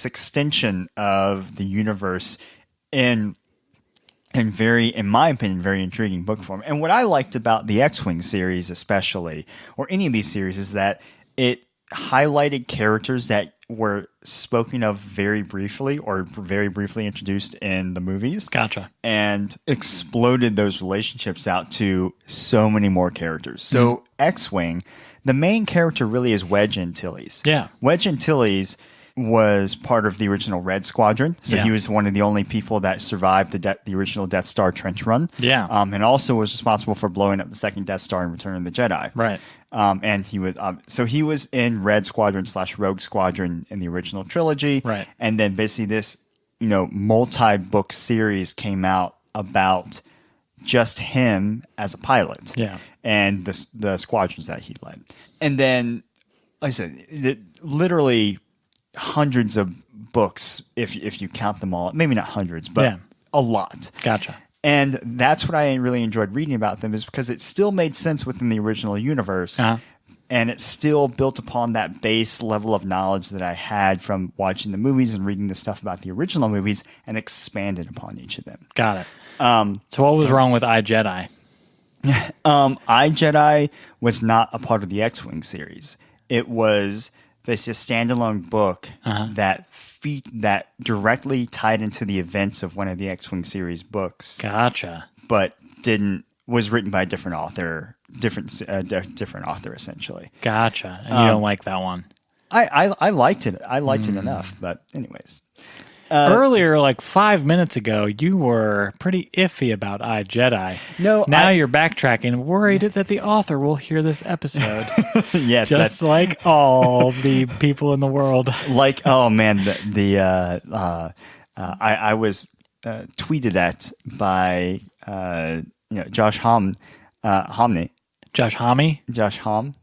extension of the universe in my opinion, very intriguing book form. And what I liked about the X-Wing series, especially, or any of these series, is that it highlighted characters that were spoken of very briefly or very briefly introduced in the movies. Gotcha. And exploded those relationships out to so many more characters. So X-Wing, the main character really is Wedge Antilles. Yeah. Wedge Antilles was part of the original Red Squadron. So he was one of the only people that survived the original Death Star trench run. Yeah. And also was responsible for blowing up the second Death Star in Return of the Jedi. Right. And he was in Red Squadron / Rogue Squadron in the original trilogy. Right. And then basically this, multi-book series came out about just him as a pilot. Yeah. And the squadrons that he led. And then, like I said, literally hundreds of books, if you count them all. Maybe not hundreds, but a lot. Gotcha. And that's what I really enjoyed reading about them, is because it still made sense within the original universe. And it still built upon that base level of knowledge that I had from watching the movies and reading the stuff about the original movies, and expanded upon each of them. Got it. So what was wrong with I Jedi? I Jedi was not a part of the X-Wing series. It was basically a standalone book that directly tied into the events of one of the X-Wing series books. Gotcha. But was written by a different author essentially. Gotcha. And you don't like that one? I liked it. I liked it enough. But anyways. Earlier, like 5 minutes ago, you were pretty iffy about I Jedi. No, now you're backtracking, worried that the author will hear this episode. Yes, just like all the people in the world. Like, oh man, I was tweeted at by Josh Homney. Josh Homme? Josh Homme.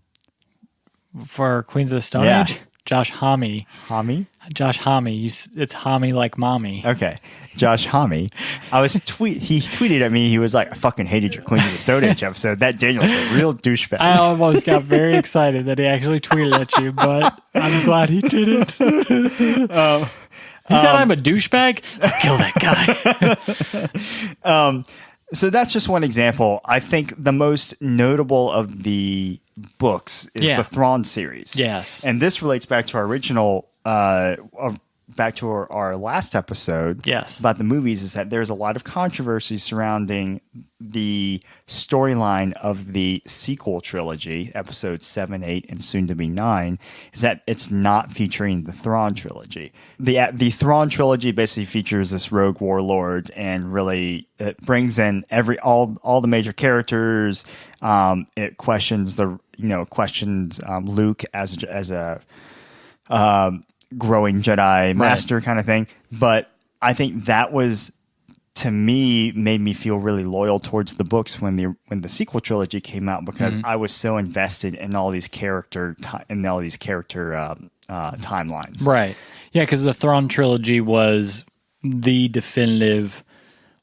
For Queens of the Stone Age? Josh Homme. Homme? Josh Homme. It's Homme like mommy. Okay. Josh Homme. He tweeted at me. He was like, I fucking hated your Queens of the Stone Age episode. That Daniel's a real douchebag. I almost got very excited that he actually tweeted at you, but I'm glad he didn't. He said I'm a douchebag? I'll kill that guy. So that's just one example. I think the most notable of the books is the Thrawn series. Yes. And this relates back to our original, back to our last episode about the movies, is that there's a lot of controversy surrounding the storyline of the sequel trilogy, episodes 7, 8, and soon to be 9, is that it's not featuring the Thrawn trilogy. The Thrawn trilogy basically features this rogue warlord, and really it brings in all the major characters. It questions Luke as a growing Jedi master kind of thing. But I think that was, to me, made me feel really loyal towards the books when the sequel trilogy came out, because I was so invested in all these character timelines. Right. Yeah, because the Thrawn trilogy was the definitive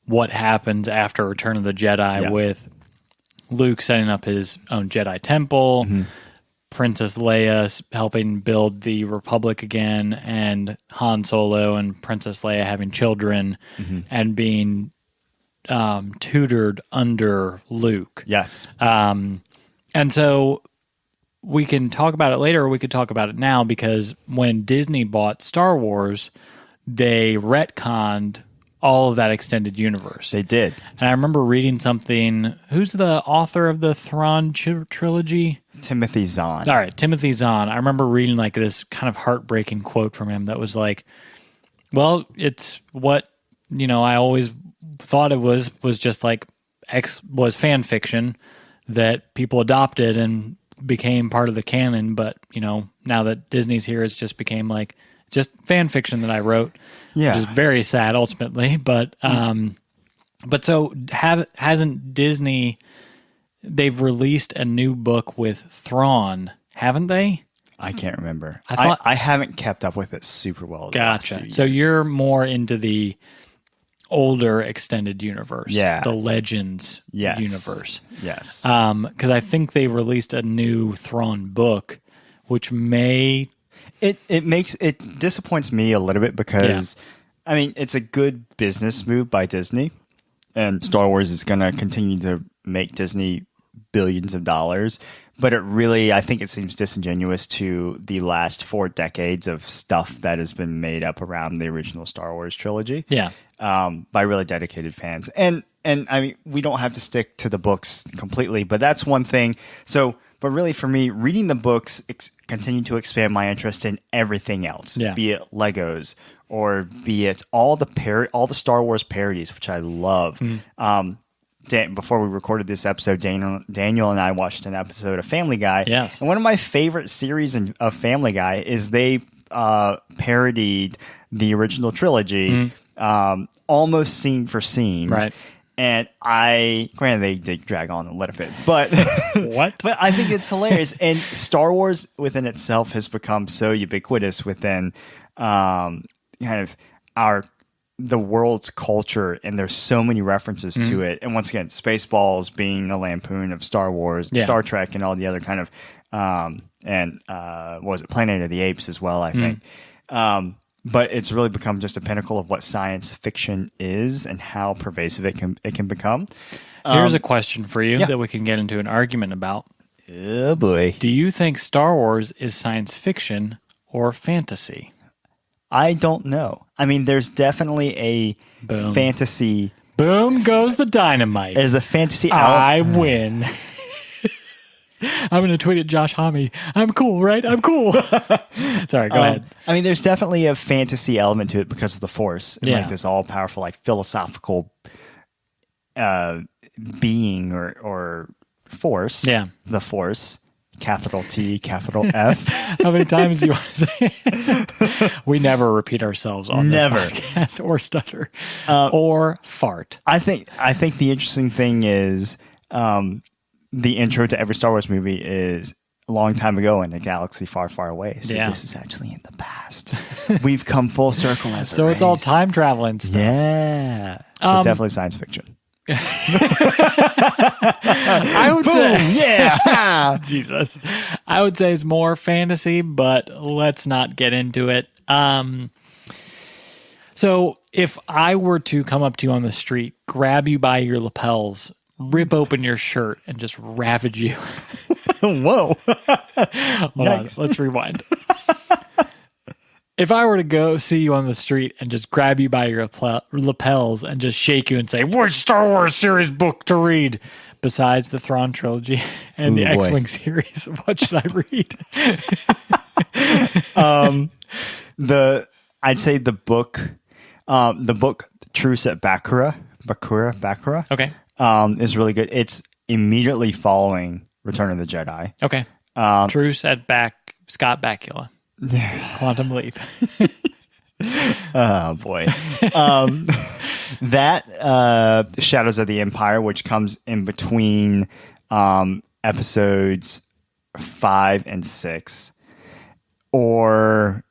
what happens after Return of the Jedi, with Luke setting up his own Jedi temple, Princess Leia helping build the Republic again, and Han Solo and Princess Leia having children and being tutored under Luke. Yes. And so we can talk about it later, or we could talk about it now, because when Disney bought Star Wars, they retconned all of that extended universe. They did. And I remember reading something. Who's the author of the Thrawn trilogy? Timothy Zahn. All right, Timothy Zahn. I remember reading like this kind of heartbreaking quote from him that was like, well, it's what, I always thought it was just like was fan fiction that people adopted and became part of the canon. But, now that Disney's here, it's just became like just fan fiction that I wrote, which is very sad ultimately. But so hasn't Disney, they've released a new book with Thrawn, haven't they? I can't remember. I haven't kept up with it super well. Gotcha. So you're more into the older extended universe, the Legends universe. Yes. Because I think they released a new Thrawn book, which may... It disappoints me a little bit because, I mean, it's a good business move by Disney, and Star Wars is going to continue to make Disney billions of dollars. But I think it seems disingenuous to the last 4 decades of stuff that has been made up around the original Star Wars trilogy. Yeah. By really dedicated fans. And I mean, we don't have to stick to the books completely, but that's one thing. But really for me, reading the books continue to expand my interest in everything else, be it Legos or be it all the Star Wars parodies, which I love. Before we recorded this episode, Daniel and I watched an episode of Family Guy. Yes. And one of my favorite series of Family Guy is they parodied the original trilogy almost scene for scene. Right. And granted, they did drag on a little bit, but what? But I think it's hilarious. And Star Wars within itself has become so ubiquitous within kind of the world's culture, and there's so many references to it. And once again, Spaceballs being a lampoon of Star Wars, Star Trek, and all the other kind of what was it, Planet of the Apes as well, I think. But it's really become just a pinnacle of what science fiction is and how pervasive it can become. Here's a question for you that we can get into an argument about. Oh boy. Do you think Star Wars is science fiction or fantasy? I don't know. I mean, there's definitely a fantasy. Boom goes the dynamite. There's a fantasy. I win. I'm going to tweet at Josh Homme. I'm cool, right? I'm cool. Sorry, go ahead. I mean, there's definitely a fantasy element to it because of the Force. And like this all-powerful, like philosophical being or force. Yeah. The Force. Capital T, capital F. How many times do you want to say it? We never repeat ourselves on this podcast or stutter or fart. I think the interesting thing is the intro to every Star Wars movie is a long time ago in a galaxy far, far away. So this is actually in the past. We've come full circle as a So race. It's all time traveling stuff. Yeah. So definitely science fiction. I would say, Jesus. I would say it's more fantasy, but let's not get into it. So if I were to come up to you on the street, grab you by your lapels, rip open your shirt, and just ravage you. Whoa. Hold on, let's rewind. If I were to go see you on the street and just grab you by your lapels and just shake you and say, which Star Wars series book to read? Besides the Thrawn trilogy and the X-Wing series, what should I read? I'd say the book Truce at Bakura. Okay. Is really good. It's immediately following Return of the Jedi. Okay. Truce at Scott Bakula. Quantum Leap. Oh boy. That Shadows of the Empire, which comes in between episodes 5 and 6, or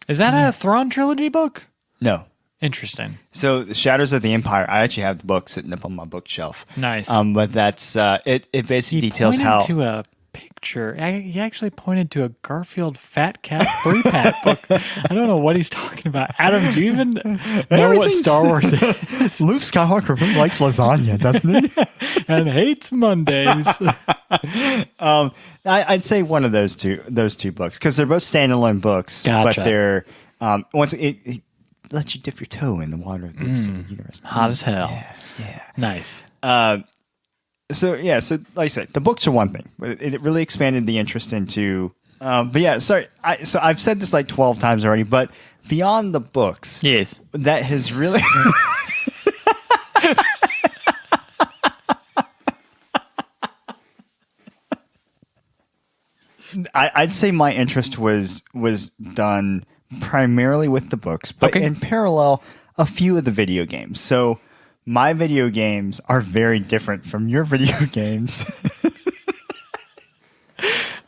is that a Thrawn trilogy book? No. Interesting. So Shadows of the Empire, I actually have the book sitting up on my bookshelf. Nice. But that's it basically details how to a picture. He actually pointed to a Garfield Fat Cat 3-pack book. I don't know what he's talking about. Adam, do you even know what Star Wars is? Luke Skywalker really likes lasagna, doesn't he? And hates Mondays. I'd say one of those two books, because they're both standalone books, Gotcha. but they're once it lets you dip your toe in the water of the extended universe. Hot as hell. Yeah. Nice. So like I said, the books are one thing, but it really expanded the interest into. But yeah, sorry. So I've said this like 12 times already, but beyond the books, Yes. that has really. I'd say my interest was done primarily with the books, but in parallel, a few of the video games. So my video games are very different from your video games.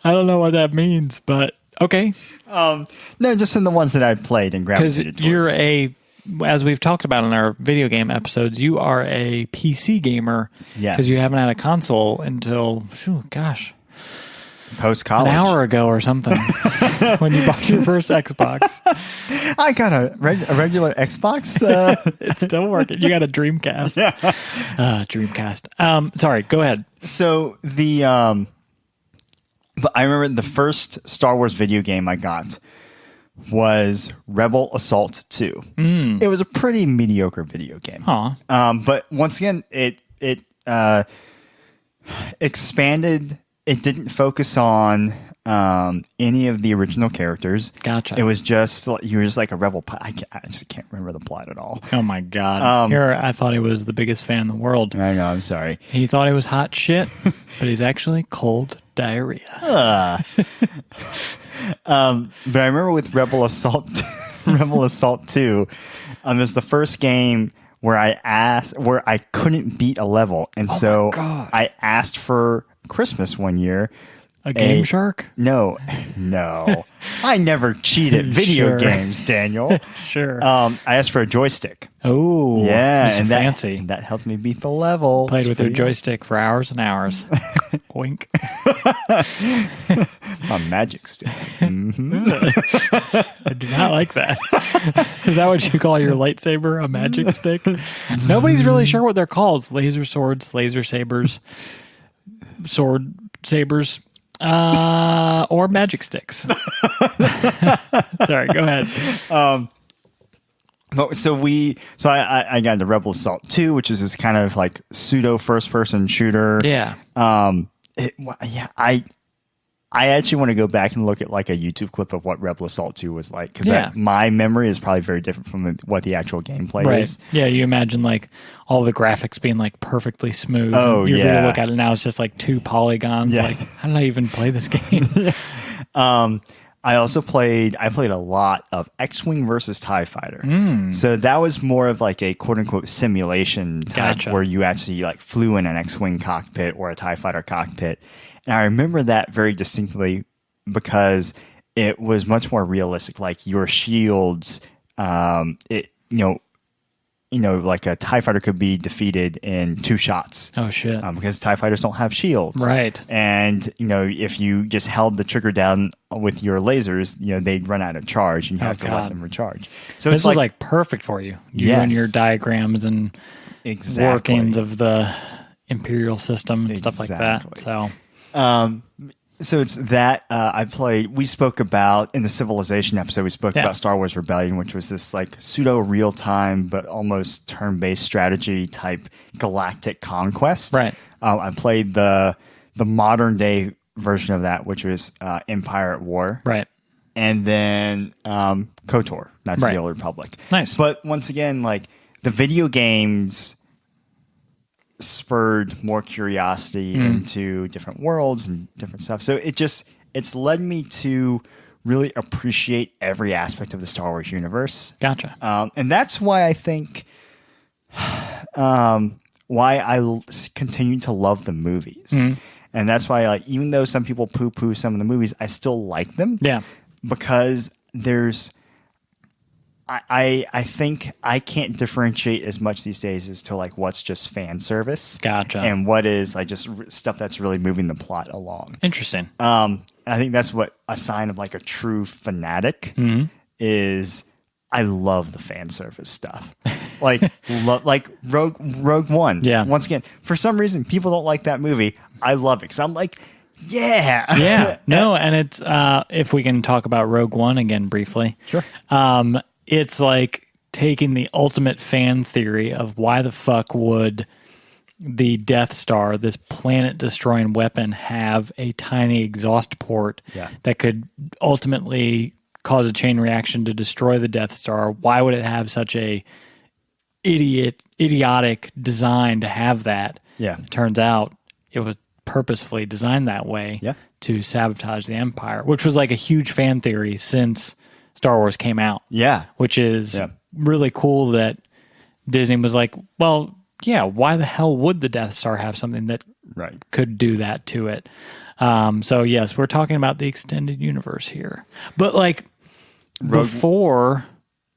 I don't know what that means, but okay. No, just in the ones that I've played and gravitated towards. You're as we've talked about in our video game episodes, you are a PC gamer. Yes. Because you haven't had a console until, Post-college. an hour ago or something when you bought your first Xbox. I got a regular Xbox. It's still working. You got a Dreamcast. Yeah. Dreamcast. Sorry, go ahead. So but I remember the first Star Wars video game I got was Rebel Assault 2. It was a pretty mediocre video game. But once again, it expanded. It didn't focus on any of the original characters. Gotcha. It was just you were just like a rebel. I just can't remember the plot at all. Oh my God! I thought he was the biggest fan in the world. I know. I'm sorry. He thought he was hot shit, but he's actually cold diarrhea. But I remember with Rebel Assault 2, it was the first game where I couldn't beat a level, and so I asked for Christmas one year. A Game Shark? No. I never cheated video games, Daniel. Sure. I asked for a joystick. Oh, yeah, and fancy. That helped me beat the level. Played with your joystick for hours and hours. Wink. My magic stick. Mm-hmm. I do not like that. Is that what you call your lightsaber? A magic stick? Nobody's really sure what they're called. Laser swords, laser sabers, sword sabers. Or magic sticks. Sorry, go ahead. I got into Rebel Assault 2, which is this kind of like pseudo first person shooter. Yeah. I actually want to go back and look at like a YouTube clip of what Rebel Assault 2 was like, because my memory is probably very different from what the actual gameplay is. Yeah, you imagine like all the graphics being like perfectly smooth. Oh, you yeah. really look at it now, it's just like 2 polygons. Yeah. Like, how did I even play this game? I also played a lot of X-Wing versus TIE Fighter. So that was more of like a quote unquote simulation type where you actually like flew in an X-Wing cockpit or a TIE Fighter cockpit. And I remember that very distinctly because it was much more realistic. Like your shields, like a TIE Fighter could be defeated in 2 shots. Oh, shit. Because TIE Fighters don't have shields. Right. And, if you just held the trigger down with your lasers, they'd run out of charge and you have to let them recharge. So this was like perfect for you. You and your diagrams and workings of the Imperial system and stuff like that. So it's that we spoke about in the Civilization episode, we spoke about Star Wars Rebellion, which was this like pseudo real time, but almost turn-based strategy type galactic conquest. Right. I played the modern day version of that, which was Empire at War. Right. And then KOTOR, that's the Old Republic. Nice. But once again, like the video games spurred more curiosity into different worlds and different stuff. So it's led me to really appreciate every aspect of the Star Wars universe. Gotcha. And that's why I think why I continue to love the movies. And that's why, like, even though some people poo-poo some of the movies, I still like them. Yeah. Because there's I think I can't differentiate as much these days as to like what's just fan service, Gotcha. and what is like just stuff that's really moving the plot along. Interesting. I think that's what a sign of like a true fanatic Mm-hmm. is. I love the fan service stuff, like like Rogue One. Yeah. Once again, for some reason, people don't like that movie. I love it because I'm like, yeah, Yeah. No, and it's if we can talk about Rogue One again briefly. Sure. It's like taking the ultimate fan theory of why the fuck would the Death Star, this planet-destroying weapon, have a tiny exhaust port that could ultimately cause a chain reaction to destroy the Death Star. Why would it have such a idiotic design to have that? Yeah. It turns out it was purposefully designed that way to sabotage the Empire, which was like a huge fan theory since Star Wars came out. Yeah. Which is really cool that Disney was like, well, yeah, why the hell would the Death Star have something that could do that to it? So yes, we're talking about the extended universe here. But like before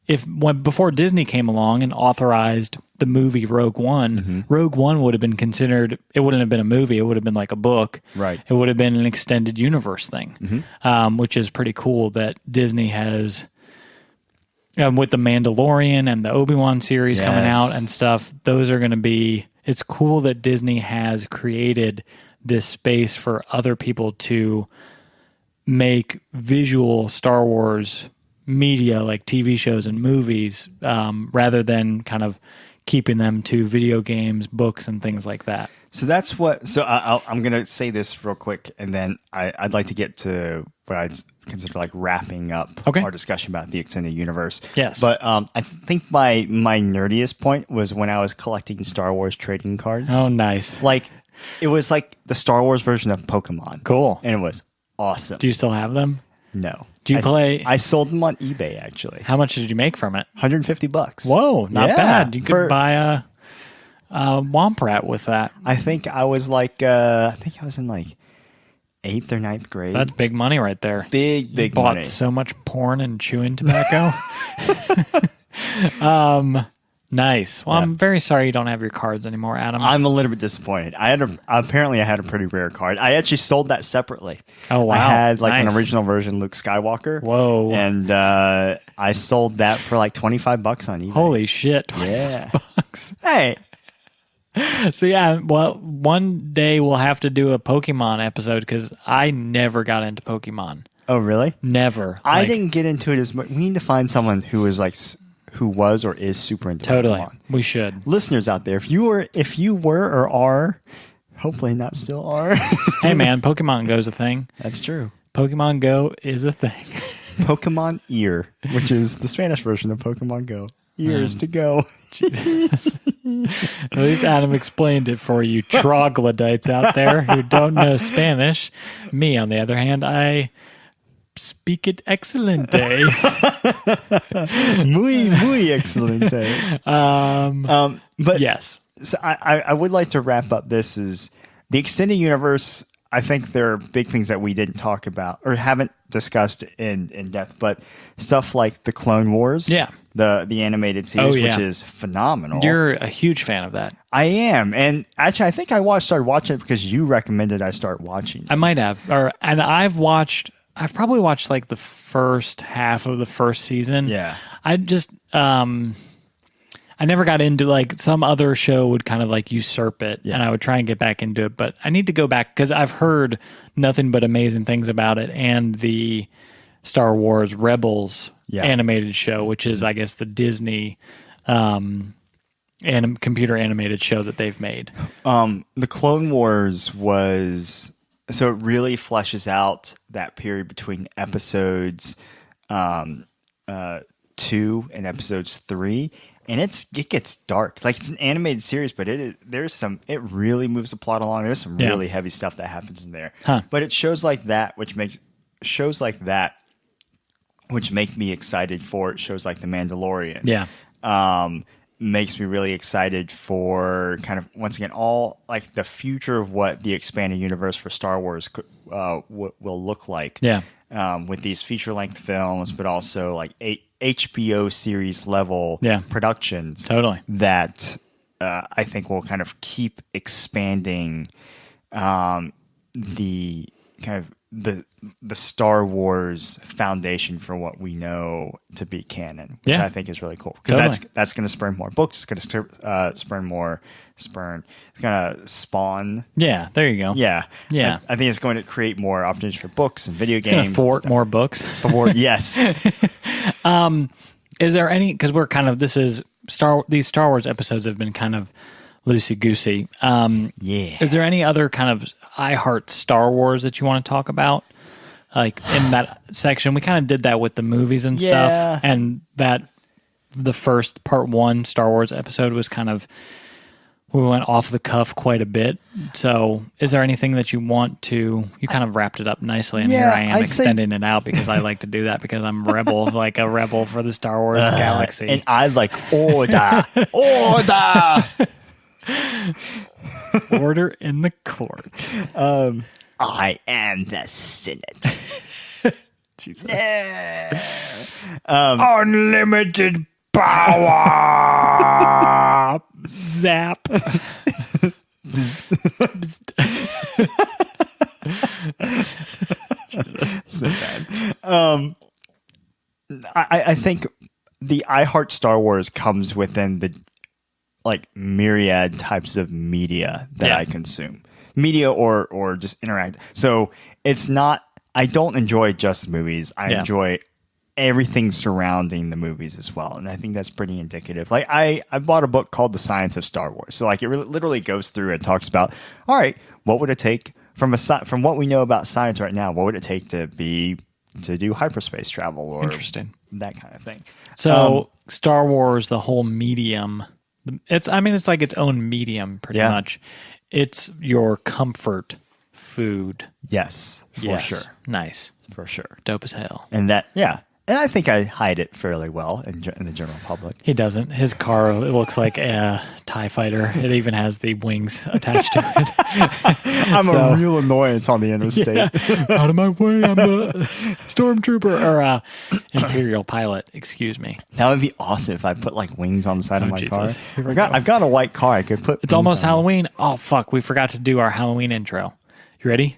Disney came along and authorized the movie Rogue One, Rogue One would have been considered, it wouldn't have been a movie, it would have been like a book. Right. It would have been an extended universe thing, which is pretty cool that Disney has, with the Mandalorian and the Obi-Wan series coming out and stuff, those are going to be, it's cool that Disney has created this space for other people to make visual Star Wars media like TV shows and movies, rather than kind of keeping them to video games, books, and things like that. So that's what. So I'm going to say this real quick, and then I'd like to get to what I'd consider like wrapping up our discussion about the extended universe. Yes, but I think my nerdiest point was when I was collecting Star Wars trading cards. Oh, nice! Like it was like the Star Wars version of Pokemon. Cool, and it was awesome. Do you still have them? No. Do you play? I sold them on eBay, actually. How much did you make from it? $150. Whoa, not bad. You could buy a Womp Rat with that. I think I was like, I think I was in like 8th or 9th grade. That's big money right there. Big you bought money. So much porn and chewing tobacco. Nice. Well, I'm very sorry you don't have your cards anymore, Adam. I'm a little bit disappointed. Apparently I had a pretty rare card. I actually sold that separately. Oh, wow. I had like an original version Luke Skywalker. Whoa. And I sold that for like $25 on eBay. Holy shit. Yeah. $25. Hey. So yeah, well, one day we'll have to do a Pokemon episode because I never got into Pokemon. Oh, really? Never. I didn't get into it as much. We need to find someone who is like... who was or is super into Pokemon. We should. Listeners out there, if you were or are, hopefully not still are. Hey man, Pokemon Go's a thing. That's true. Pokemon Go is a thing. Pokemon Ear, which is the Spanish version of Pokemon Go. Ears to go. At least Adam explained it for you troglodytes out there who don't know Spanish. Me, on the other hand, I speak it excelente. muy excelente. But yes. So I would like to wrap up this is the extended universe. I think there are big things that we didn't talk about or haven't discussed in depth, but stuff like the Clone Wars, the animated series, which is phenomenal. You're a huge fan of that. I am, and actually, I think I started watching it because you recommended I start watching it. I might have, and I've probably watched like the first half of the first season. Yeah, I just I never got into like some other show would kind of like usurp it, and I would try and get back into it, but I need to go back because I've heard nothing but amazing things about it and the Star Wars Rebels animated show, which is I guess the Disney computer animated show that they've made. The Clone Wars was so it really fleshes out that period between episodes 2 and episodes 3. And it gets dark. Like it's an animated series, but it really moves the plot along. There's some really heavy stuff that happens in there. But it shows like that, which make me excited for shows like The Mandalorian. Yeah. Makes me really excited for kind of once again all like the future of what the expanded universe for Star Wars will look like. Yeah. With these feature length films, but also like HBO series level productions. Totally. That I think will kind of keep expanding the kind of the Star Wars foundation for what we know to be canon, which I think is really cool, because that's going to spurn more books. It's going to It's going to spawn. Yeah, there you go. Yeah. I think it's going to create more opportunities for books and video games. Thwart more books. Yes. Is there any? Because we're kind of these Star Wars episodes have been kind of loosey goosey. Is there any other kind of I Heart Star Wars that you want to talk about? Like in that section, we kind of did that with the movies and stuff, and that the first part 1 Star Wars episode was kind of, we went off the cuff quite a bit. So is there anything that you want to, you kind of wrapped it up nicely, and here I am extending it out because I like to do that because I'm a rebel, like a rebel for the Star Wars galaxy. And I like order. Order in the court. I am the Senate. Jesus. Unlimited power. Zap. So bad. I think the I Heart Star Wars comes within the myriad types of media that I consume. Media or just interact. So it's not, I don't enjoy just movies. I enjoy everything surrounding the movies as well. And I think that's pretty indicative. Like I bought a book called The Science of Star Wars. So like it literally goes through and talks about, all right, what would it take from what we know about science right now? What would it take to do hyperspace travel or interesting, that kind of thing? So Star Wars, the whole medium, it's like its own medium pretty much. It's your comfort food. Yes, for sure. Nice. For sure. Dope as hell. And that, and I think I hide it fairly well in the general public. He doesn't. His car, it looks like a TIE fighter. It even has the wings attached to it. I'm a real annoyance on the interstate. Yeah. Out of my way. I'm a stormtrooper or Imperial pilot. Excuse me. That would be awesome if I put wings on the side of my car. I've got a white car. I could put. It's almost Halloween. Oh, fuck. We forgot to do our Halloween intro. You ready?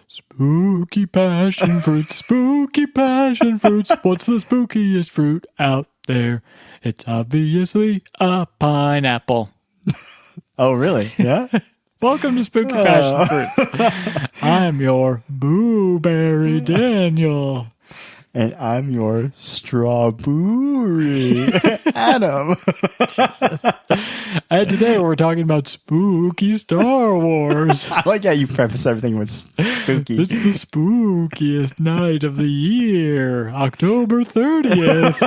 Spooky passion fruits, spooky passion fruits. What's the spookiest fruit out there? It's obviously a pineapple. Oh, really? Yeah? Welcome to Spooky Passion Fruits. I'm your Blueberry Daniel. And I'm your strawberry Adam. Jesus. And today we're talking about spooky Star Wars. I like how you preface everything with spooky. It's the spookiest night of the year, October 30th.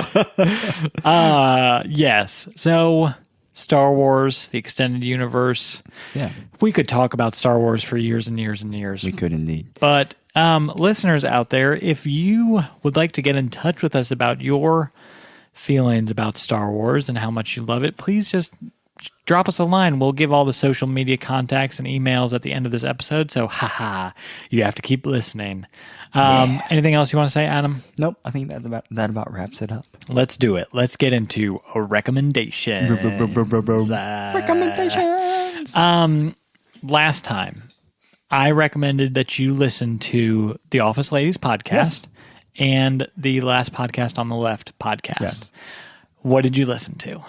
Yes. So Star Wars, the extended universe. Yeah. We could talk about Star Wars for years and years and years. We could indeed. But listeners out there, if you would like to get in touch with us about your feelings about Star Wars and how much you love it, please just drop us a line. We'll give all the social media contacts and emails at the end of this episode. So, you have to keep listening. Anything else you want to say, Adam? Nope. I think that about wraps it up. Let's do it. Let's get into a recommendation. Recommendations. Last time, I recommended that you listen to the Office Ladies podcast and the Last Podcast on the Left podcast. Yes. What did you listen to?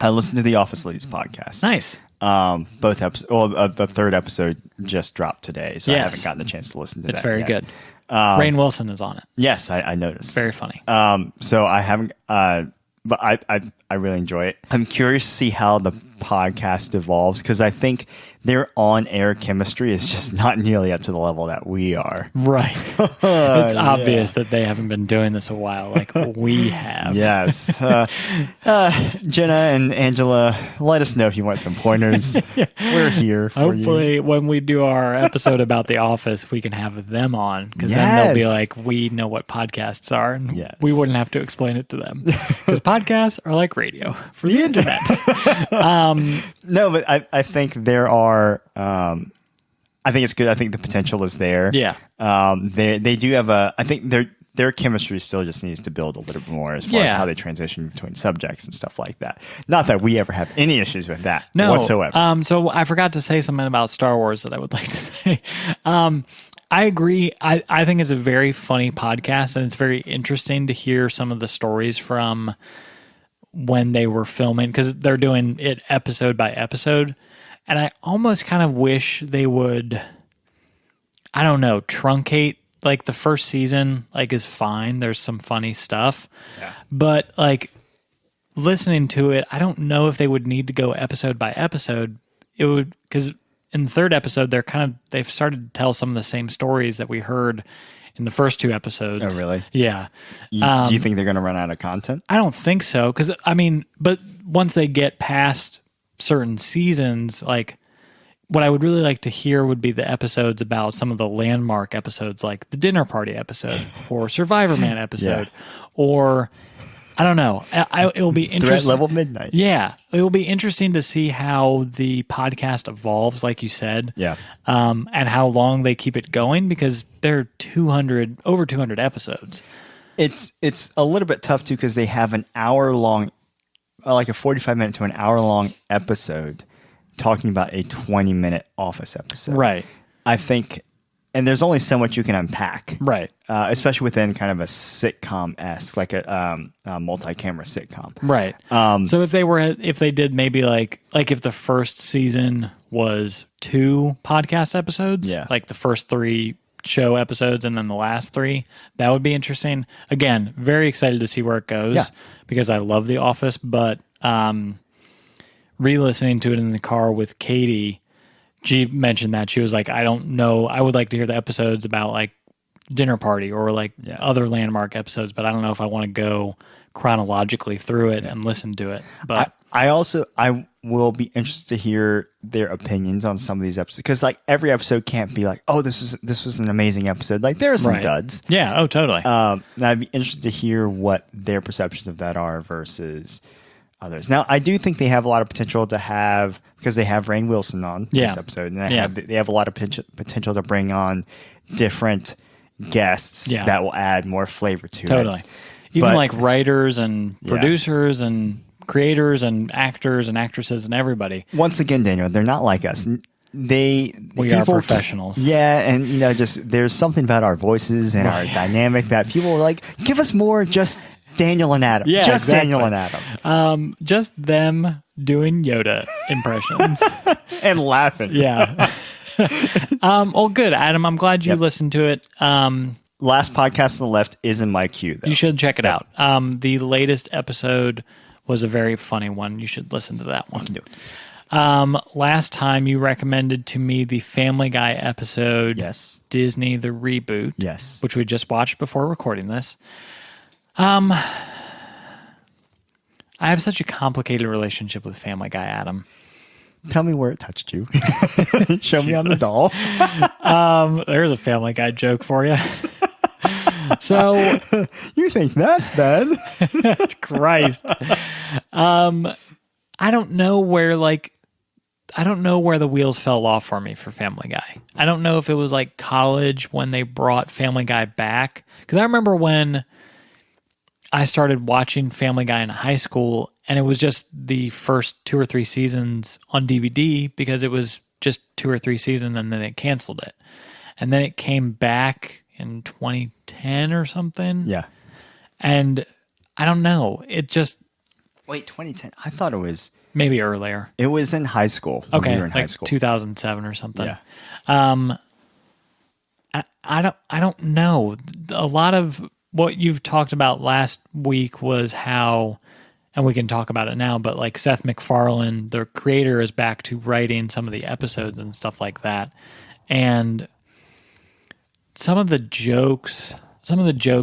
I listened to the Office Ladies podcast. Nice. Both episodes. Well, the third episode just dropped today, so I haven't gotten a chance to listen to that. It's very good. Rainn Wilson is on it. Yes, I noticed. Very funny. So I haven't, but I really enjoy it. I'm curious to see how the podcast evolves because I think their on-air chemistry is just not nearly up to the level that we are. Right. It's obvious that they haven't been doing this a while like we have. Yes. Jenna and Angela, let us know if you want some pointers. We're here for Hopefully, when we do our episode about The Office, we can have them on because then they'll be like, we know what podcasts are and we wouldn't have to explain it to them because podcasts are like radio for the internet. No, but I think there are. I think it's good. I think the potential is there. Yeah. They do have a. I think their chemistry still just needs to build a little bit more as far as how they transition between subjects and stuff like that. Not that we ever have any issues with that whatsoever. So I forgot to say something about Star Wars that I would like to say. I agree. I think it's a very funny podcast, and it's very interesting to hear some of the stories from when they were filming, because they're doing it episode by episode. And I almost kind of wish they would, I don't know, truncate. Like the first season, like, is fine. There's some funny stuff, but like listening to it, I don't know if they would need to go episode by episode. It would, because in the third episode, they've started to tell some of the same stories that we heard in the first 2 episodes. Oh, really? Yeah. Do you think they're going to run out of content? I don't think so, because but once they get past certain seasons, like, what I would really like to hear would be the episodes about some of the landmark episodes, like the dinner party episode or Survivor Man episode, or I don't know. It will be interesting. Threat Level Midnight. Yeah, it will be interesting to see how the podcast evolves, like you said. Yeah, and how long they keep it going, because they're over 200 episodes. It's a little bit tough too, because they have an hour long, like a 45-minute to an hour long episode, talking about a 20-minute Office episode. Right. I think, and there's only so much you can unpack. Right. Especially within kind of a sitcom-esque, like a multi-camera sitcom. Right. So if they did maybe like if the first season was 2 podcast episodes, like the first 3 show episodes and then the last 3, that would be interesting. Again, very excited to see where it goes, because I love The Office, but re-listening to it in the car with Katie, she mentioned that she was like, I don't know, I would like to hear the episodes about like dinner party or like other landmark episodes, but I don't know if I want to go chronologically through it and listen to it. But I will be interested to hear their opinions on some of these episodes, because like every episode can't be like, oh, this was an amazing episode. Like there are some duds. Yeah. Oh, totally. I'd be interested to hear what their perceptions of that are versus others. Now, I do think they have a lot of potential to have, because they have Rainn Wilson on this episode, and they have a lot of potential to bring on different guests that will add more flavor to it. Totally. Even like writers and producers and creators and actors and actresses and everybody. Once again, Daniel, they're not like us. We are professionals. Yeah, and just there's something about our voices and our dynamic that people are like, give us more just Daniel and Adam. Yeah, just Daniel and Adam. Just them doing Yoda impressions. And laughing. Yeah. Well, good, Adam. I'm glad you listened to it. Last podcast on the left is in my queue, though. You should check it out. The latest episode was a very funny one. You should listen to that one. Last time you recommended to me the Family Guy episode, Disney the Reboot, which we just watched before recording this. I have such a complicated relationship with Family Guy, Adam. Tell me where it touched you. Show me on the doll. There's a Family Guy joke for you. So you think that's bad? Christ. I don't know where the wheels fell off for me for Family Guy. I don't know if it was like college when they brought Family Guy back, because I remember when I started watching Family Guy in high school, and it was just the first 2 or 3 seasons on DVD, because it was just 2 or 3 seasons and then they canceled it. And then it came back in 2010 or something. Yeah. And I don't know. It just... Wait, 2010? I thought it was... Maybe earlier. It was in high school. Okay, we were in like high school. 2007 or something. Yeah. I don't know. A lot of what you've talked about last week was how, and we can talk about it now, but like Seth MacFarlane, the creator, is back to writing some of the episodes and stuff like that. And some of the jokes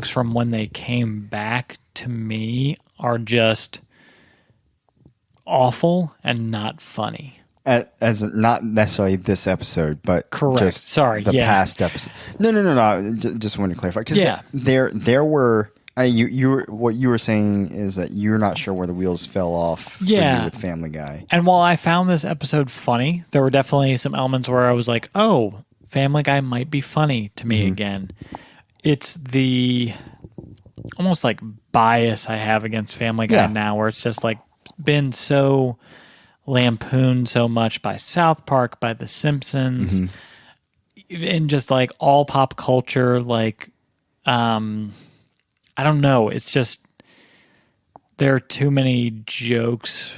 from when they came back to me are just awful and not funny. As not necessarily this episode, but correct. Just the past episode. No. Just want to clarify, because there were. What you were saying is that you're not sure where the wheels fell off. For you with Family Guy. And while I found this episode funny, there were definitely some elements where I was like, "Oh, Family Guy might be funny to me again." It's the almost like bias I have against Family Guy now, where it's just like been so lampooned so much by South Park, by The Simpsons, and just like all pop culture. Like, I don't know. It's just there are too many jokes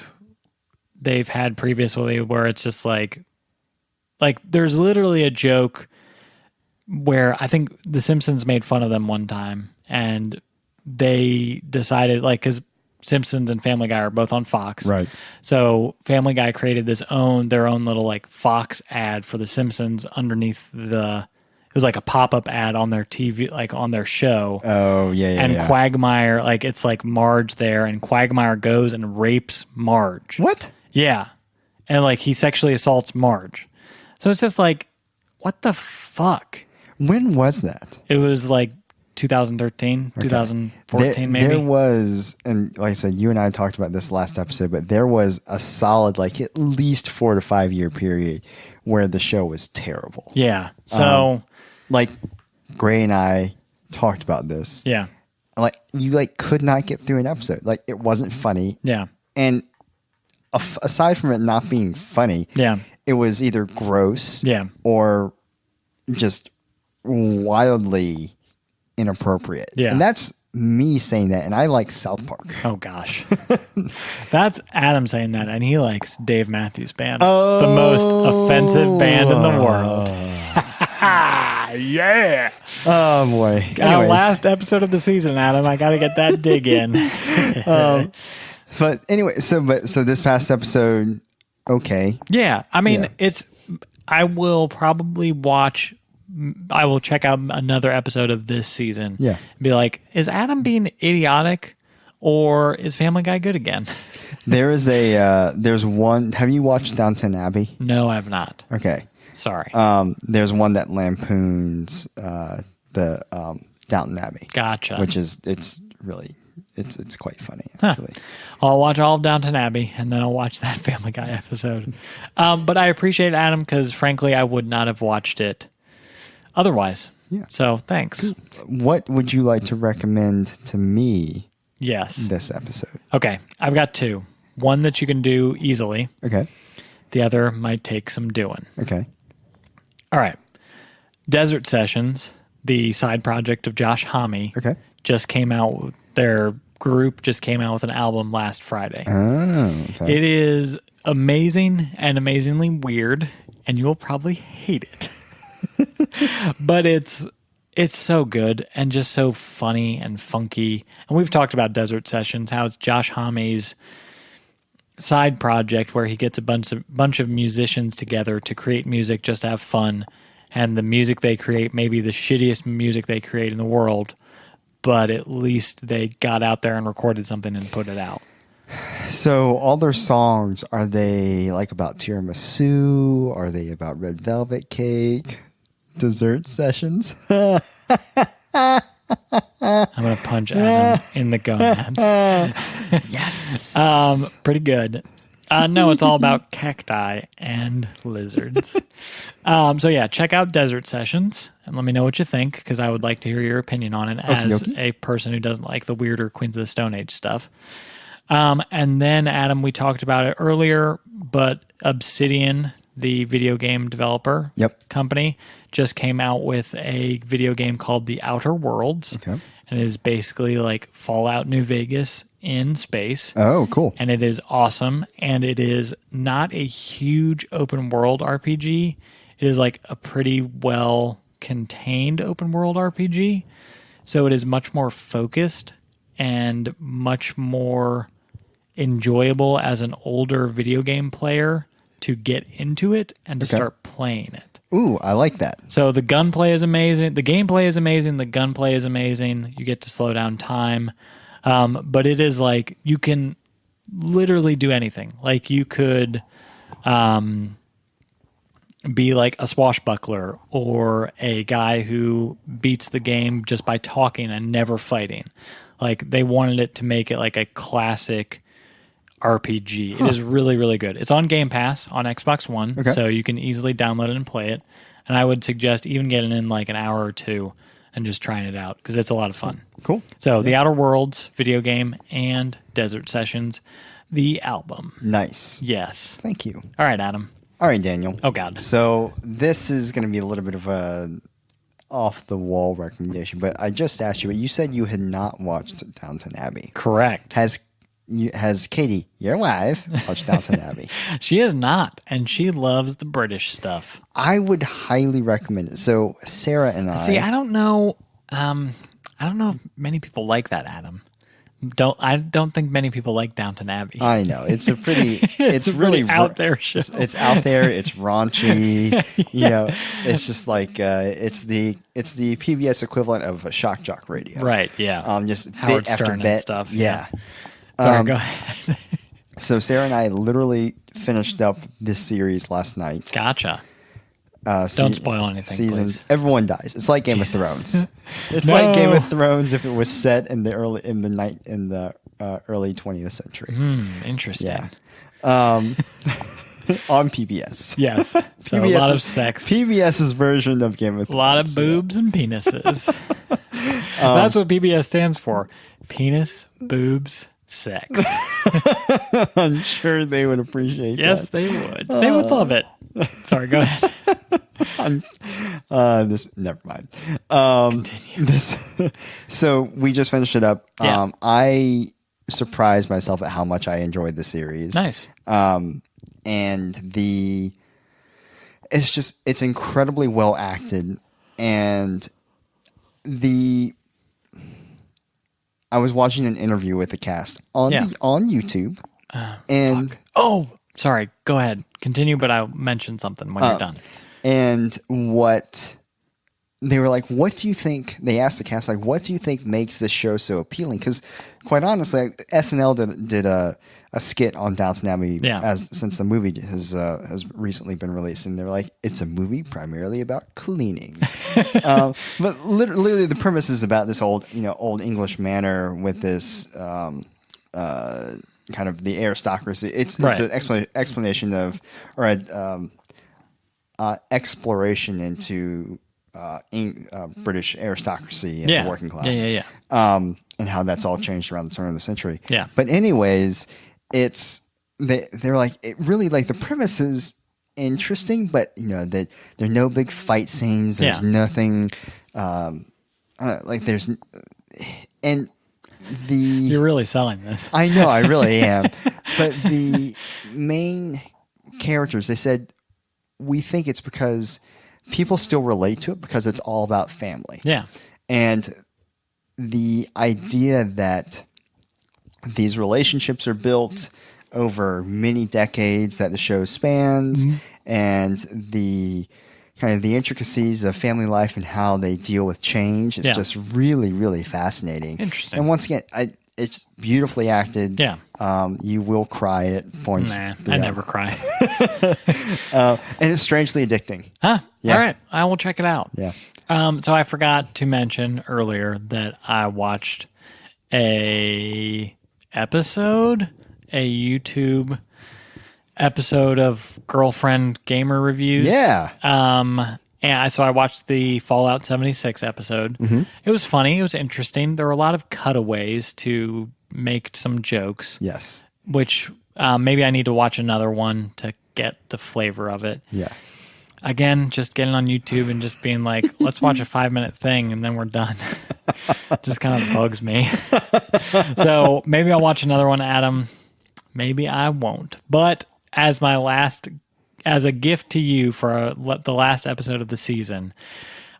they've had previously where it's just like there's literally a joke where I think The Simpsons made fun of them one time, and they decided, like, because Simpsons and Family Guy are both on Fox, right? So Family Guy created their own little like Fox ad for The Simpsons underneath it was like a pop-up ad on their TV, like on their show. Oh yeah, and Quagmire, like it's like Marge there, and Quagmire goes and rapes Marge. What? Yeah, and like he sexually assaults Marge. So it's just like, what the fuck? When was that? It was like 2013, 2014 maybe. There was, and like I said, you and I talked about this last episode, but there was a solid, like at least 4 to 5 year period where the show was terrible. Yeah. So, like Gray and I talked about this. Yeah. Like you like could not get through an episode. Like it wasn't funny. Yeah. And aside from it not being funny, it was either gross, or just wildly inappropriate. Yeah. And that's me saying that, and I like South Park. Oh gosh. That's Adam saying that, and he likes Dave Matthews Band. The most offensive band in the world. Yeah. Oh boy. Last episode of the season, Adam. I gotta get that dig in. But anyway, so this past episode, okay. Yeah. I mean, I will probably I will check out another episode of this season. Yeah. And be like, is Adam being idiotic, or is Family Guy good again? There's one. Have you watched Downton Abbey? No, I have not. Okay. Sorry. There's one that lampoons the Downton Abbey. Gotcha. Which is it's quite funny actually. I'll watch all of Downton Abbey, and then I'll watch that Family Guy episode. But I appreciate Adam, because frankly, I would not have watched it otherwise. Yeah. So thanks. What would you like to recommend to me? Yes. This episode. Okay. I've got two. One that you can do easily. Okay. The other might take some doing. Okay. All right. Desert Sessions, the side project of Josh Homme, just came out. Their group just came out with an album last Friday. Oh, okay. It is amazing and amazingly weird, and you will probably hate it. But it's so good and just so funny and funky. And we've talked about Desert Sessions, how it's Josh Homme's side project where he gets a bunch of musicians together to create music, just to have fun. And the music they create may be the shittiest music they create in the world, but at least they got out there and recorded something and put it out. So all their songs, are they like about tiramisu? Are they about red velvet cake? Dessert Sessions? I'm going to punch Adam in the gonads. Yes. Pretty good. No, it's all about cacti and lizards. So yeah, check out Desert Sessions and let me know what you think, because I would like to hear your opinion on it as a person who doesn't like the weirder Queens of the Stone Age stuff. And then, Adam, we talked about it earlier, but Obsidian, the video game developer company, just came out with a video game called The Outer Worlds. Okay. And it is basically like Fallout New Vegas in space. Oh, cool. And it is awesome. And it is not a huge open world RPG. It is like a pretty well contained open world RPG. So it is much more focused and much more enjoyable as an older video game player to get into it and to start playing it. Ooh, I like that. So the gunplay is amazing. The gameplay is amazing. The gunplay is amazing. You get to slow down time. But it is like you can literally do anything. Like you could be like a swashbuckler or a guy who beats the game just by talking and never fighting. Like they wanted it to make it like a classic RPG. It is really, really good. It's on Game Pass on Xbox One, so you can easily download it and play it. And I would suggest even getting in like an hour or two and just trying it out because it's a lot of fun. Cool. So The Outer Worlds video game and Desert Sessions, the album. Nice. Yes. Thank you. All right, Adam. All right, Daniel. Oh, God. So this is going to be a little bit of a off-the-wall recommendation, but I just asked you, but you said you had not watched Downton Abbey. Correct. Has Katie, your wife, watched Downton Abbey? She is not, and she loves the British stuff. I would highly recommend it. So Sarah and I... See, I don't know if many people like that, Adam. I don't think many people like Downton Abbey. I know. It's a pretty... it's really pretty out there show. It's out there. It's raunchy. You know, it's just like... it's the PBS equivalent of a shock jock radio. Right, yeah. Just Howard bit after Stern bit. and stuff. Yeah. Sorry, go ahead. So Sarah and I literally finished up this series last night. Gotcha. Don't spoil anything, please. Everyone dies. It's like Game of Thrones. It's like Game of Thrones if it was set in the early 20th century. Interesting. Yeah. On PBS. Yes. So a lot of sex. PBS's version of Game of Thrones. A lot of boobs and penises. That's what PBS stands for. Penis, boobs, sex. I'm sure they would appreciate that. Yes, they would. They would love it. Sorry, go ahead. Never mind. So we just finished it up. Yeah. I surprised myself at how much I enjoyed the series. Nice. And it's incredibly well acted. And I was watching an interview with the cast on YouTube. Oh, sorry. Go ahead. Continue, but I'll mention something when you're done. And what they were like, what do you think? They asked the cast, like, what do you think makes this show so appealing? Because quite honestly, SNL did a skit on Downton Abbey since the movie has recently been released, and they're like, it's a movie primarily about cleaning. But literally, the premise is about this old English manor with this kind of the aristocracy. It's an explanation of exploration into British aristocracy and the working class. And how that's all changed around the turn of the century. Yeah. But anyways, they're like, it really, like, the premise is interesting, but that there are no big fight scenes. There's nothing You're really selling this. I know, I really am. But the main characters, they said, we think it's because people still relate to it because it's all about family. Yeah. And the idea that these relationships are built over many decades that the show spans, and the kind of the intricacies of family life and how they deal with change is just really, really fascinating. Interesting. And once again, it's beautifully acted. Yeah. You will cry at points. Nah, I never cry. And it's strangely addicting. Huh? Yeah. All right. I will check it out. Yeah. So I forgot to mention earlier that I watched a YouTube episode of Girlfriend Gamer Reviews. Yeah. And so I watched the Fallout 76 episode. It was funny. It was interesting. There were a lot of cutaways to make some jokes. Yes. Which maybe I need to watch another one to get the flavor of it. Yeah. Again, just getting on YouTube and just being like, let's watch a 5-minute thing and then we're done. Just kind of bugs me. So maybe I'll watch another one, Adam. Maybe I won't. But as a gift to you for the last episode of the season,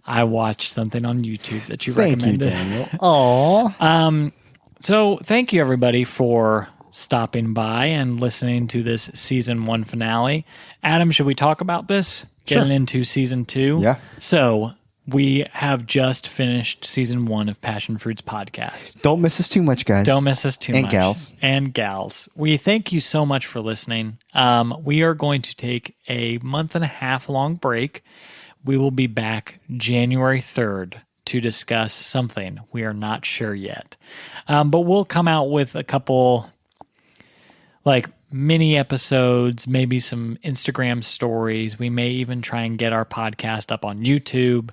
I watched something on YouTube that you recommended. Thank you, Daniel. Aw. So thank you, everybody, for stopping by and listening to this season 1 finale. Adam, should we talk about this? Getting into season 2? Yeah. So we have just finished season 1 of Passion Fruits podcast. Don't miss us too much, guys. Don't miss us too much. And gals. And gals. We thank you so much for listening. We are going to take a 1.5 month long break. We will be back January 3rd to discuss something. We are not sure yet. But we'll come out with a couple mini episodes, maybe some Instagram stories. We may even try and get our podcast up on YouTube.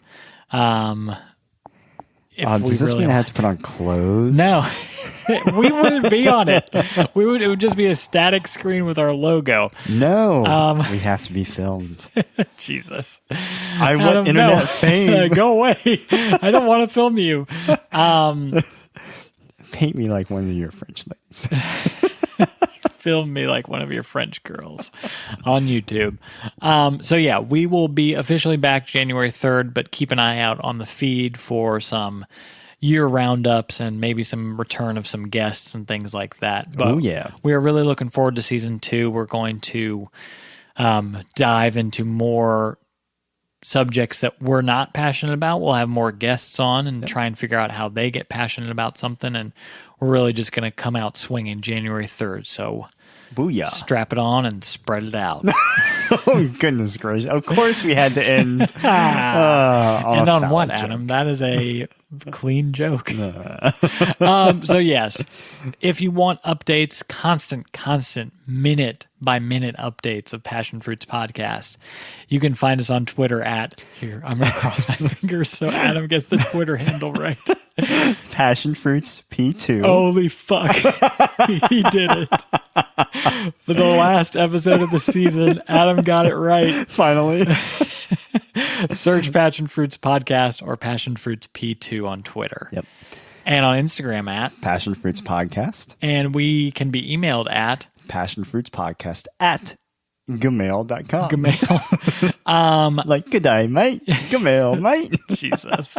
Does this mean I have to put on clothes? No, we wouldn't be on it. It would just be a static screen with our logo. No, we have to be filmed. Jesus. I want internet fame. Go away. I don't want to film you. Paint me like one of your French ladies. Film me like one of your French girls on YouTube. So yeah, we will be officially back January 3rd, but keep an eye out on the feed for some year roundups and maybe some return of some guests and things like that. But we are really looking forward to season 2. We're going to dive into more subjects that we're not passionate about. We'll have more guests on and try and figure out how they get passionate about something. And we're really just going to come out swinging January 3rd. So booyah. Strap it on and spread it out. Oh, goodness gracious. Of course we had to end. And on what, joke. Adam? That is a clean joke. So yes, if you want updates, constant minute by minute updates of Passion Fruits Podcast, you can find us on Twitter at, here, I'm going to cross my fingers so Adam gets the Twitter handle right. Passion Fruits P2. Holy fuck. He did it. For the last episode of the season, Adam got it right. Finally. Search Passion Fruits Podcast or Passion Fruits P2 on Twitter. Yep. And on Instagram at Passion Fruits Podcast. And we can be emailed at passionfruitspodcast@gmail.com. Gmail. Like, good day, mate. Gmail, mate. Jesus.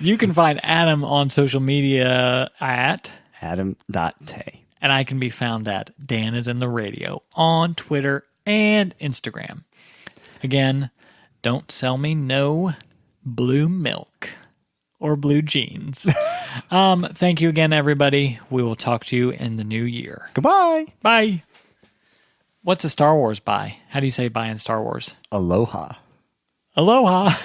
You can find Adam on social media at Adam.tay. And I can be found at Dan is in the radio on Twitter and Instagram. Again, don't sell me no blue milk or blue jeans. Thank you again, everybody. We will talk to you in the new year. Goodbye. Bye. What's a Star Wars bye? How do you say bye in Star Wars? Aloha. Aloha.